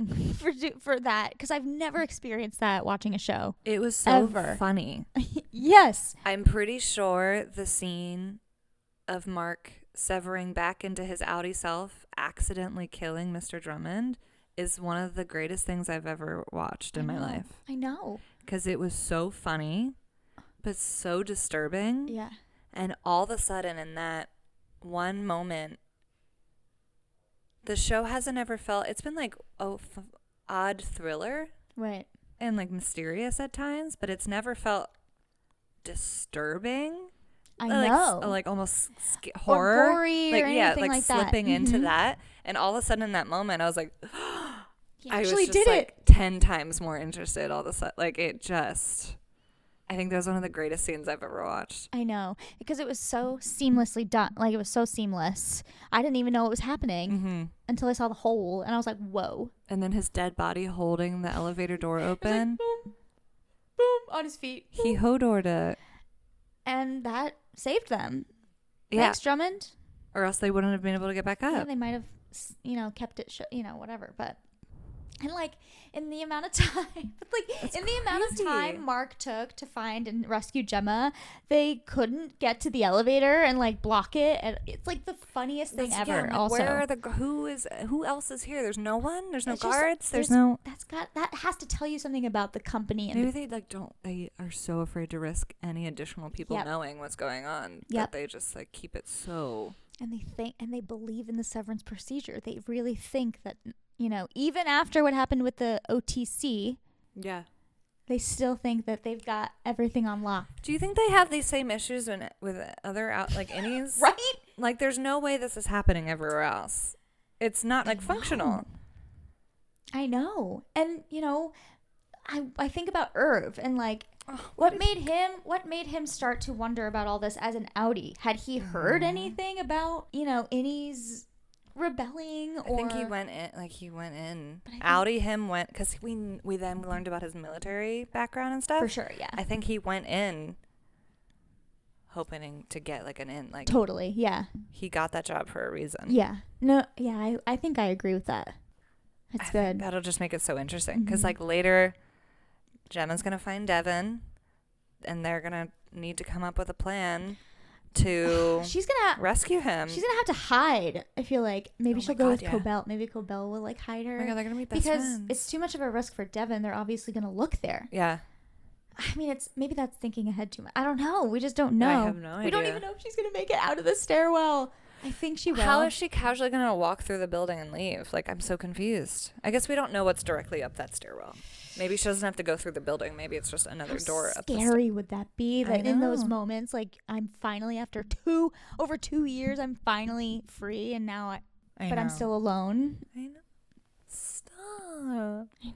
for that because I've never experienced that watching a show. It was so funny. Yes. I'm pretty sure the scene of Mark severing back into his outie self, accidentally killing Mr. Drummond, is one of the greatest things I've ever watched in my life. I know. Because it was so funny, but so disturbing. Yeah. And all of a sudden in that one moment, the show hasn't ever felt, it's been like odd thriller. Right. And like mysterious at times, but it's never felt disturbing. I know. Like almost horror. Or gory like, or anything like that. Slipping into that. And all of a sudden in that moment, I was like, I actually did like 10 times more interested all of a sudden. Like it just... I think that was one of the greatest scenes I've ever watched. I know. Because it was so seamlessly done. Like, it was so seamless. I didn't even know what was happening until I saw the hole. And I was like, whoa. And then his dead body holding the elevator door open. Like, boom, boom, on his feet. Boom. He Hodored it. And that saved them. Yeah. Thanks, Drummond. Or else they wouldn't have been able to get back up. Yeah, they might have, kept it, whatever. But... And, like, in the amount of time, Mark took to find and rescue Gemma, they couldn't get to the elevator and, like, block it. And it's, like, the funniest thing ever. Yeah, like, also, where are who else is here? There's no one. There's no guards. There's no. That has to tell you something about the company. And maybe they are so afraid to risk any additional people knowing what's going on that they just like keep it so. And they believe in the severance procedure. They really think that. Even after what happened with the OTC, they still think that they've got everything on lock. Do you think they have these same issues with other innies? Right? Like, there's no way this is happening everywhere else. It's not functional. I know, and I think about Irv and like what made him start to wonder about all this as an outie. Had he heard anything about innies? Rebelling or I think he went in outie him went because we then learned about his military background and stuff for sure. Yeah, I think he went in hoping to get like an in, like totally. Yeah, he got that job for a reason. I think I agree with that. That's good. That'll just make it so interesting because like later Gemma's gonna find Devin and they're gonna need to come up with a plan. to she's gonna rescue him. She's gonna have to hide. I feel like maybe she'll go with Cobell. Maybe Cobell will like hide her. Oh my God, they're gonna be best friends. It's too much of a risk for Devin. They're obviously gonna look there. Yeah. I mean, maybe that's thinking ahead too much. I don't know. We just don't know. I have no idea. We don't even know if she's gonna make it out of the stairwell. I think she will. How is she casually gonna walk through the building and leave? Like, I'm so confused. I guess we don't know what's directly up that stairwell. Maybe she doesn't have to go through the building. Maybe it's just another door up the stairwell. How scary would that be? That in those moments, like, I'm finally, after over 2 years, I'm finally free, and now I'm still alone. I know. Stop. I know.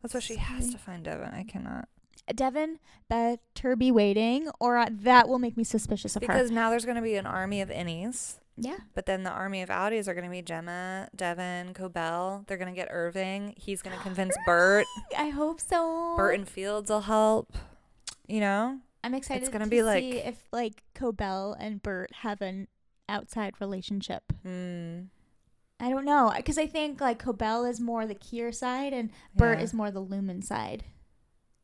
That's why she has to find Devin. I cannot. Devin better be waiting, or that will make me suspicious of her. Because now there's going to be an army of innies. Yeah. But then the army of outies are going to be Gemma, Devin, Cobell. They're going to get Irving. He's going to convince Bert. I hope so. Bert and Fields will help. You know? I'm excited it's gonna to be see if like Cobell and Bert have an outside relationship. I don't know. Because I think like Cobell is more the Kier side and Bert is more the Lumen side.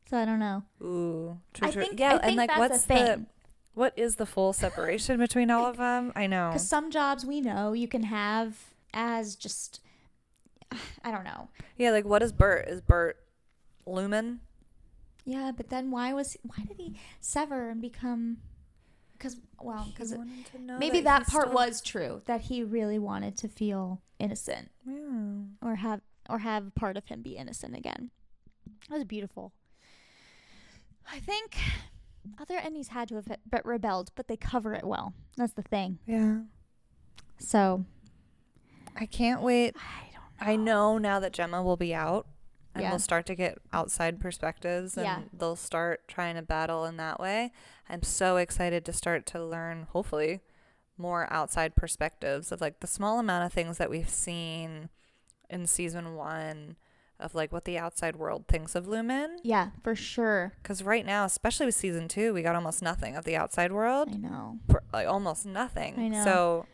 So I don't know. Ooh. True. I think and like that's what's the thing. What is the full separation between all of them? I know. Because some jobs we know you can have as just, I don't know. Yeah, like what is Bert? Is Bert Lumen? Yeah, but then why did he sever and become? Because maybe that part was true, that he really wanted to feel innocent. Yeah. Or have part of him be innocent again. That was beautiful. I think other ennies had to have rebelled, but they cover it well. That's the thing. Yeah. So I can't wait. I know now that Gemma will be out and we'll start to get outside perspectives and they'll start trying to battle in that way. I'm so excited to start to learn, hopefully, more outside perspectives of like the small amount of things that we've seen in season 1 of like what the outside world thinks of Lumen. Yeah, for sure. Because right now, especially with season 2, we got almost nothing of the outside world. I know. Like almost nothing. I know. So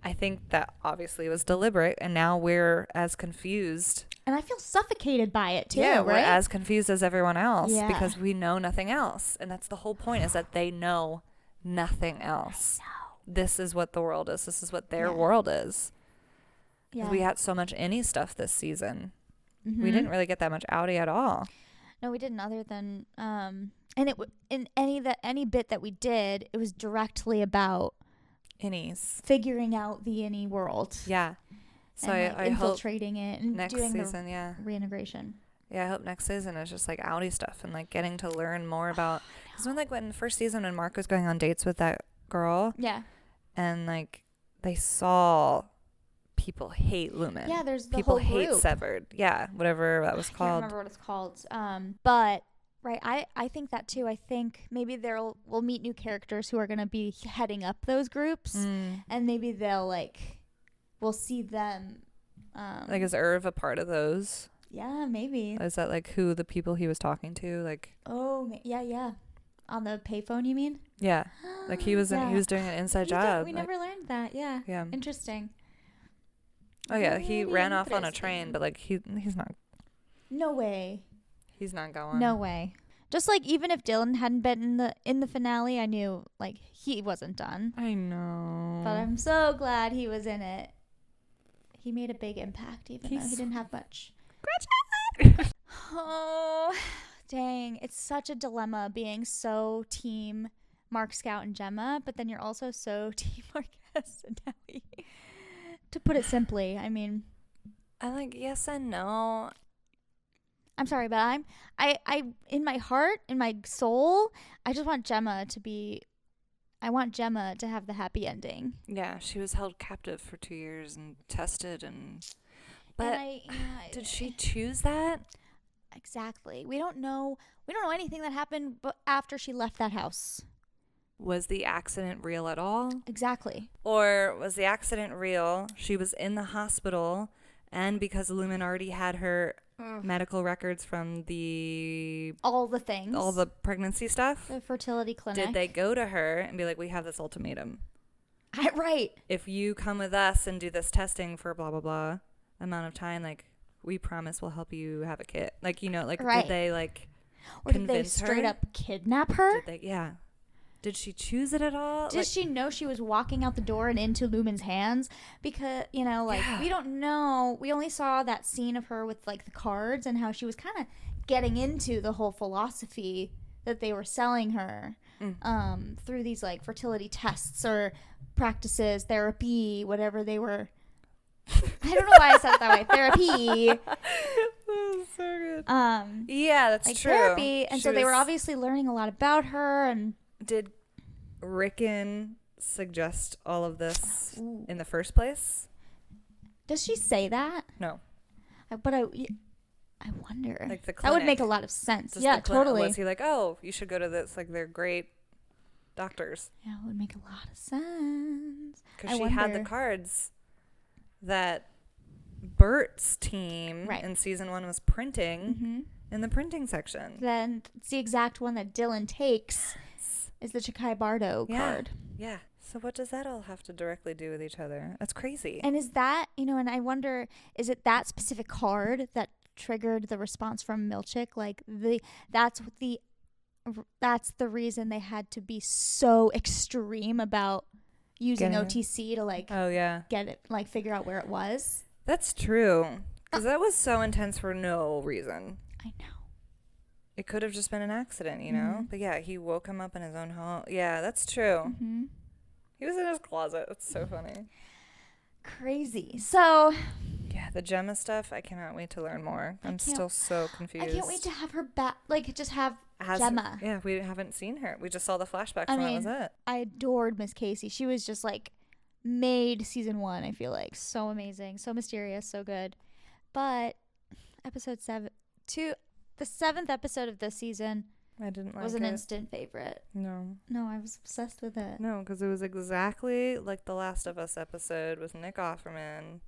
I think that obviously was deliberate, and now we're as confused. And I feel suffocated by it too, yeah, right? We're as confused as everyone else because we know nothing else. And that's the whole point, is that they know nothing else. I know. This is what the world is. This is what their world is. Yeah. We had so much innie stuff this season. Mm-hmm. We didn't really get that much outie at all. No, we didn't, other than and it in any bit that we did, it was directly about innies figuring out the innie world. Yeah. So and, I infiltrating it and next doing season, the reintegration. Yeah, I hope next season is just like outie stuff and like getting to learn more about. Because when first season when Mark was going on dates with that girl, and like they saw people hate Lumen. Yeah, there's the people whole hate group. Severed. Yeah, whatever that was called. I can't remember what it's called. But right, I think that too. I think maybe we'll meet new characters who are gonna be heading up those groups, and maybe we'll see them. Like, is Irv a part of those? Yeah, maybe. Is that like who the people he was talking to? Like, oh yeah, on the payphone, you mean? Yeah, like he was he was doing an inside job. We never learned that. Yeah. Yeah. Interesting. Oh yeah, he ran off on a train, but like he's not. No way. He's not going. No way. Just like even if Dylan hadn't been in the finale, I knew like he wasn't done. I know. But I'm so glad he was in it. He made a big impact, even though he didn't have much. Oh, dang! It's such a dilemma being so team Mark, Scout, and Gemma, but then you're also so team Marquez and Nelly. To put it simply, I mean, I like yes and no. I'm sorry, but I in my heart, in my soul, I just want Gemma to be. I want Gemma to have the happy ending. Yeah, she was held captive for 2 years and tested, but did she choose that? Exactly. We don't know anything that happened after she left that house. Was the accident real at all? Exactly. Or was the accident real? She was in the hospital, and because Lumen already had her medical records from all the things, all the pregnancy stuff, the fertility clinic, did they go to her and be like, we have this ultimatum? Right. If you come with us and do this testing for blah, blah, blah amount of time, like, we promise we'll help you have a kid. Like, you know, like, right. Did they, like, or did they straight up kidnap her? Yeah. Did she choose it at all? Did she know she was walking out the door and into Lumen's hands? Because, you know, like, we don't know. We only saw that scene of her with, like, the cards and how she was kind of getting into the whole philosophy that they were selling her through these, like, fertility tests or practices, therapy, whatever they were. I don't know why I said it that way. Therapy. So good. Yeah, that's like true. Therapy, and so they were obviously learning a lot about her. And did Rickon suggest all of this in the first place? Does she say that? No. But I wonder. Like the clinic. That would make a lot of sense. Just yeah, totally. Was he like, oh, you should go to this? Like, they're great doctors. Yeah, it would make a lot of sense. Because she had the cards that Bert's team in season 1 was printing in the printing section. Then it's the exact one that Dylan takes is the Chikai Bardo card. Yeah. So what does that all have to directly do with each other? That's crazy. And is that, you know, and I wonder, is it that specific card that triggered the response from Milchick? Like that's the reason they had to be so extreme about using OTC to like get it, like figure out where it was. That's true. Because that was so intense for no reason. I know. It could have just been an accident, you know? But yeah, he woke him up in his own home. Yeah, that's true. He was in his closet. That's so funny. Crazy. So... yeah, the Gemma stuff, I cannot wait to learn more. I'm still so confused. I can't wait to have her back. Like, just have Gemma. Yeah, we haven't seen her. We just saw the flashbacks and that was it. I adored Miss Casey. She was just, like, made season 1, I feel like. So amazing. So mysterious. So good. But episode 7... the 7th episode of this season... I didn't like was an instant favorite. No, I was obsessed with it. No, because it was exactly like the Last of Us episode with Nick Offerman.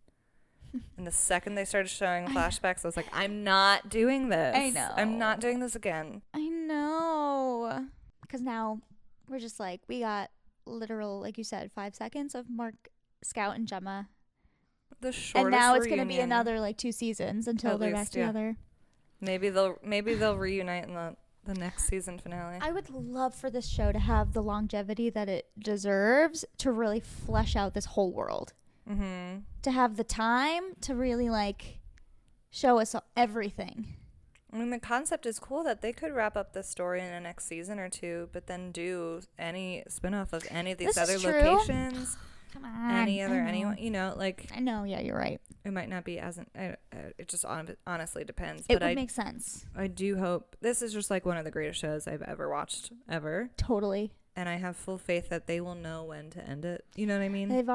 And the second they started showing flashbacks, I was like, I'm not doing this. I know. I'm not doing this again. I know. Because now we're just like, we got literal, like you said, 5 seconds of Mark, Scout, and Gemma. The shortest and now it's going to be another like 2 seasons until they're back together. Maybe they'll reunite in the next season finale. I would love for this show to have the longevity that it deserves to really flesh out this whole world. To have the time to really like show us everything. I mean, the concept is cool that they could wrap up this story in the next season or 2, but then do any spinoff of any of these other locations. Come on. Anyone, you know, like. I know, yeah, you're right. It might not be as, it just honestly depends. It would make sense. I do hope, this is just like one of the greatest shows I've ever watched, ever. Totally. And I have full faith that they will know when to end it. You know what I mean? It's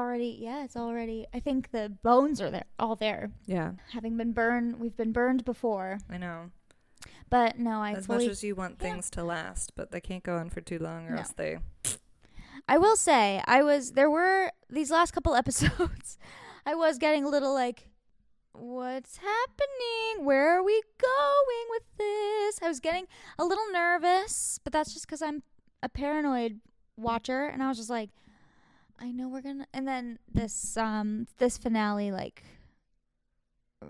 already, I think the bones are all there. Yeah. Having been burned, we've been burned before. I know. But no, as much as you want things to last, but they can't go on for too long or else they... I will say, there were these last couple episodes, I was getting a little like, what's happening? Where are we going with this? I was getting a little nervous, but that's just because I'm a paranoid watcher, and I was just like, I know we're gonna... And then this finale, like,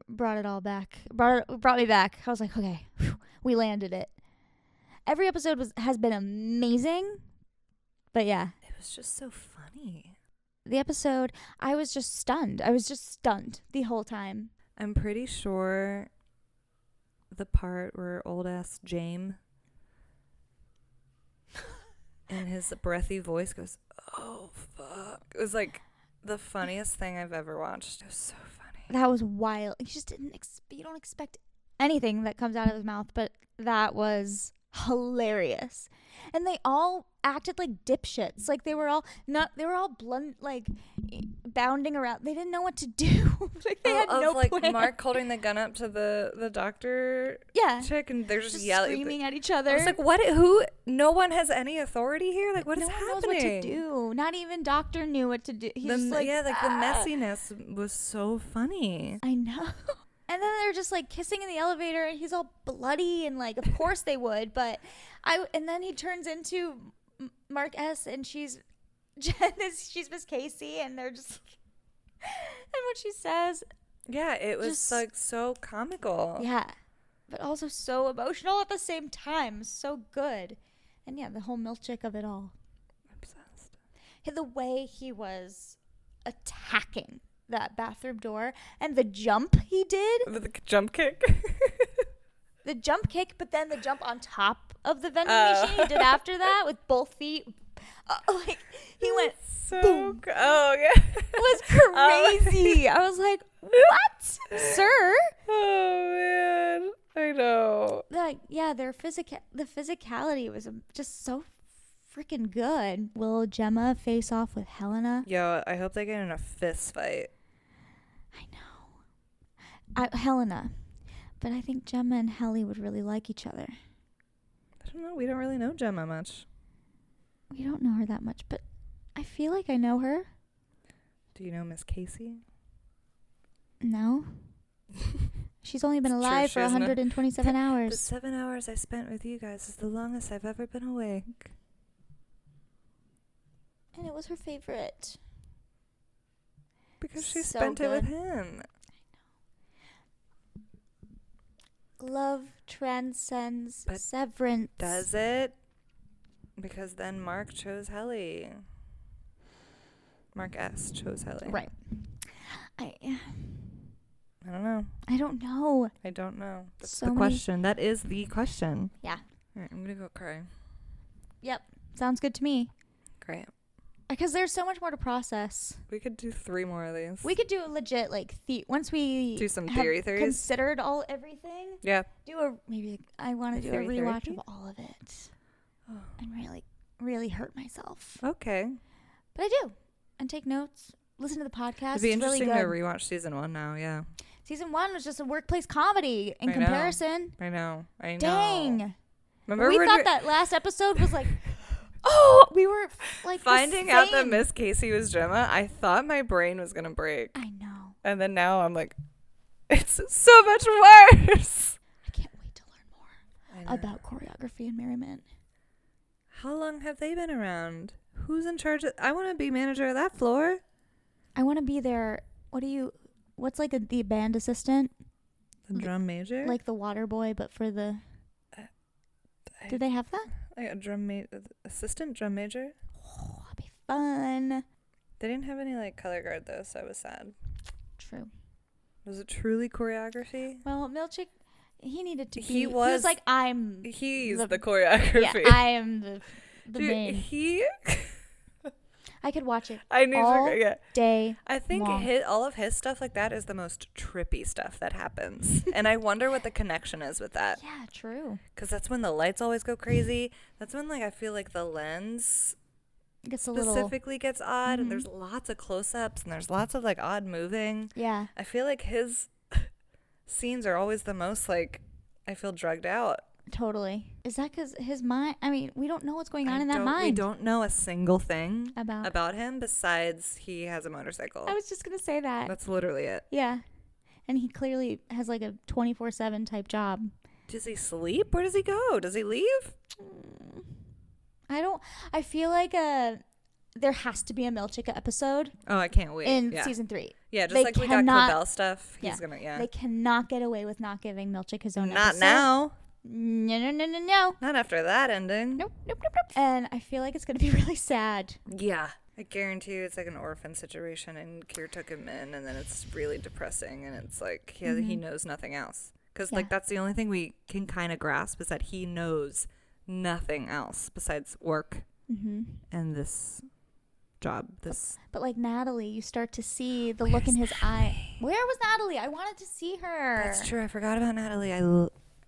brought it all back. Brought me back. I was like, okay, we landed it. Every episode has been amazing, but yeah. It was just so funny. The episode, I was just stunned. I was just stunned the whole time. I'm pretty sure the part where old-ass James in his breathy voice goes, oh, fuck. It was like the funniest thing I've ever watched. It was so funny. That was wild. You just you don't expect anything that comes out of his mouth, but that was hilarious. And they all acted like dipshits. Like they were all blunt, like bounding around. They didn't know what to do. Like they had no plan. Mark holding the gun up to the doctor chick, and they're just yelling, screaming at each other. It's like, what? Who? No one has any authority here. Like, what is happening? No one knows what to do. Not even Doctor knew what to do. He's just like, the messiness was so funny. I know. And then they're just like kissing in the elevator, and he's all bloody, and like, of course they would, but and then he turns into Mark S, and she's Miss Casey, and they're just, and what she says. Yeah, it was just, like so comical. Yeah, but also so emotional at the same time. So good. And yeah, the whole Milchick of it all. The way he was attacking that bathroom door and the jump he did. The jump kick? The jump kick, but then the jump on top of the vending machine he did after that with both feet. Like, he went boom. Oh, yeah. It was crazy. I was like, what? Sir? Oh, man. I know. Like, yeah, the physicality was just so freaking good. Will Gemma face off with Helena? Yo, I hope they get in a fist fight. I know. Helena. But I think Gemma and Helly would really like each other. I don't know. We don't really know Gemma much. We don't know her that much, but I feel like I know her. Do you know Miss Casey? No. She's only been alive for 127 hours. The 7 hours I spent with you guys is the longest I've ever been awake. And it was her favorite. Because she spent it with him. Love transcends Severance. Does it? Because then Mark chose Helly. Mark S. chose Helly. Right. I don't know. I don't know. I don't know. That's so the question. That is the question. Yeah. All right, I'm going to go cry. Yep. Sounds good to me. Great. Because there's so much more to process. We could do 3 more of these. We could do legit, like, once we do some theories. Considered everything. Yeah. I want to do a rewatch of all of it. Oh. And really, really hurt myself. Okay. But I do. And take notes. Listen to the podcast. It'd be interesting really to rewatch season 1 now, yeah. Season 1 was just a workplace comedy in comparison. I know. Dang. Remember we thought that last episode was like... Oh, we were like finding out that Miss Casey was Gemma. I thought my brain was gonna break. I know. And then now I'm like, it's so much worse. I can't wait to learn more about choreography and merriment. How long have they been around? Who's in charge of? I want to be manager of that floor. I want to be there. What's like the band assistant? The drum major? Like the water boy, but for the. Do they have that? Like a assistant drum major. Oh, that'd be fun. They didn't have any like color guard though, so I was sad. True. Was it truly choreography? Well, Milchick, he needed to be. He was like, he's the choreography. Yeah, I am the main. I could watch it all day. I think all of his stuff like that is the most trippy stuff that happens. And I wonder what the connection is with that. Yeah, true. Because that's when the lights always go crazy. That's when like I feel like the lens gets odd. And there's lots of close-ups and there's lots of like odd moving. Yeah. I feel like his scenes are always the most like I feel drugged out. Totally. Is that because his mind? I mean, we don't know what's going on in that mind. We don't know a single thing about him besides he has a motorcycle. I was just going to say that. That's literally it. Yeah. And he clearly has like a 24/7 type job. Does he sleep? Where does he go? Does he leave? I feel like there has to be a Milchick episode. Oh, I can't wait. In season 3. Yeah, just like we got Cobell stuff. He's going to, They cannot get away with not giving Milchick his own episode. Not now. No. Not after that ending. Nope. And I feel like it's going to be really sad. Yeah. I guarantee you it's like an orphan situation and Kier took him in and then it's really depressing and it's like he knows nothing else. Because like that's the only thing we can kind of grasp is that he knows nothing else besides work and this job. But like Natalie, you start to see the look in his eye. Where was Natalie? I wanted to see her. That's true. I forgot about Natalie.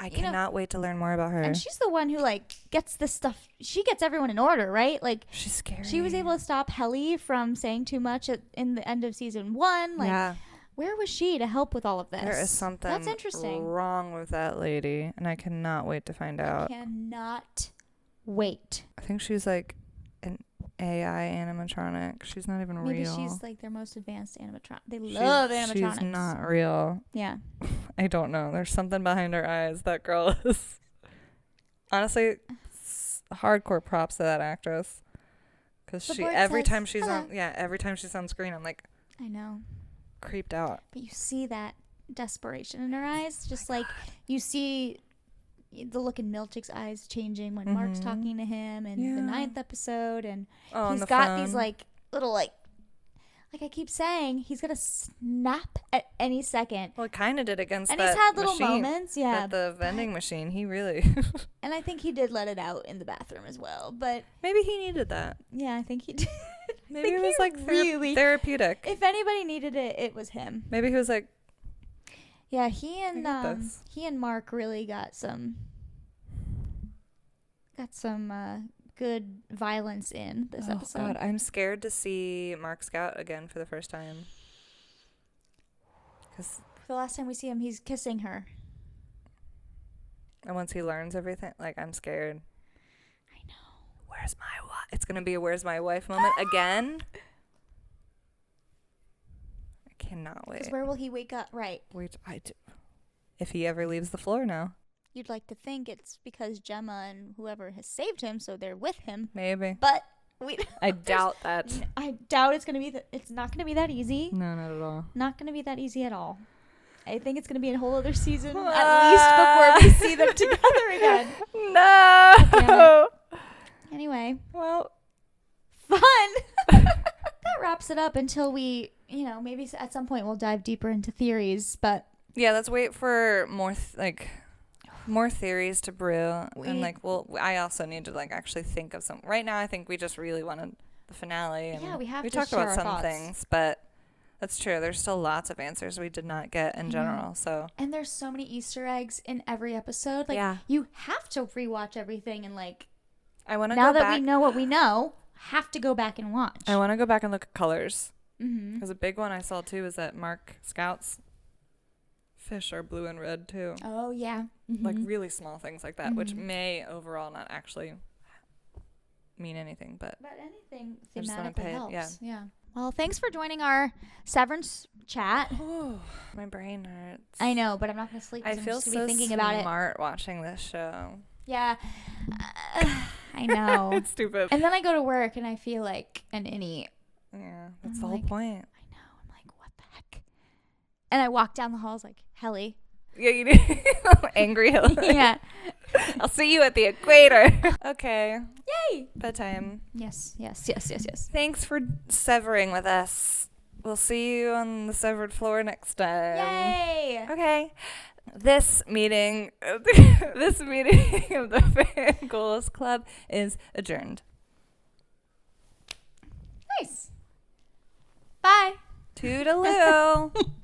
I cannot wait to learn more about her. And she's the one who like gets this stuff. She gets everyone in order, right? Like she's scary. She was able to stop Helly from saying too much in the end of season 1. Like, where was she to help with all of this? There is something that's interesting wrong with that lady, and I cannot wait to find out. I cannot wait. I think she's like an AI animatronic. She's not even real. Maybe she's like their most advanced animatronic. They love animatronics. She's not real. Yeah. I don't know. There's something behind her eyes. That girl is honestly hardcore props to that actress. Because every time she's on screen, I'm like, I know, creeped out. But you see that desperation in her eyes, just like you see the look in Milchick's eyes changing when Mark's talking to him in the 9th episode, and he's got these like little like I keep saying, he's gonna snap at any second. Well, it kind of did against and that he's had little machine, moments, yeah. the vending machine, he really. And I think he did let it out in the bathroom as well, but maybe he needed that. Yeah, I think he did. Maybe it was like really therapeutic. If anybody needed it, it was him. Maybe he was like, yeah, he and Mark really got some good violence in this episode. God, I'm scared to see Mark Scout again for the first time. Cause the last time we see him, he's kissing her. And once he learns everything, like, I'm scared. I know. Where's my wife? It's going to be a where's my wife moment again. I cannot wait. Because where will he wake up? Right. If he ever leaves the floor now. You'd like to think it's because Gemma and whoever has saved him, so they're with him. Maybe. But I doubt that. I doubt it's going to be it's not going to be that easy. No, not at all. Not going to be that easy at all. I think it's going to be a whole other season at least before we see them together again. No. Anyway. Well. Fun. That wraps it up until we, maybe at some point we'll dive deeper into theories, but. Yeah, let's wait for more theories to brew. I also need to actually think of some. Right now I think we just really wanted the finale. And yeah, we talked about some things, but that's true. There's still lots of answers we did not get in general. So. And there's so many Easter eggs in every episode. You have to rewatch everything and I want to now that we know what we know, have to go back and watch. I want to go back and look at colors. Because a big one I saw too is that Mark Scout's fish are blue and red too. Oh yeah. Really small things like that, which may overall not actually mean anything, but anything thematically helps. Yeah. Well, thanks for joining our Severance chat. Ooh, my brain hurts. I know, but I'm not gonna sleep. I feel so thinking about smart watching this show. Yeah, I know. It's stupid. And then I go to work and I feel like an innie. Yeah, that's the whole point. I know. I'm like, what the heck? And I walk down the halls like, Helly. Yeah, you do. Angry Helly. Yeah. I'll see you at the equator. Okay. Yay. Bedtime. Yes. Thanks for severing with us. We'll see you on the severed floor next time. Yay. Okay. This meeting of the Fan Goals Club is adjourned. Nice. Bye. Toodaloo.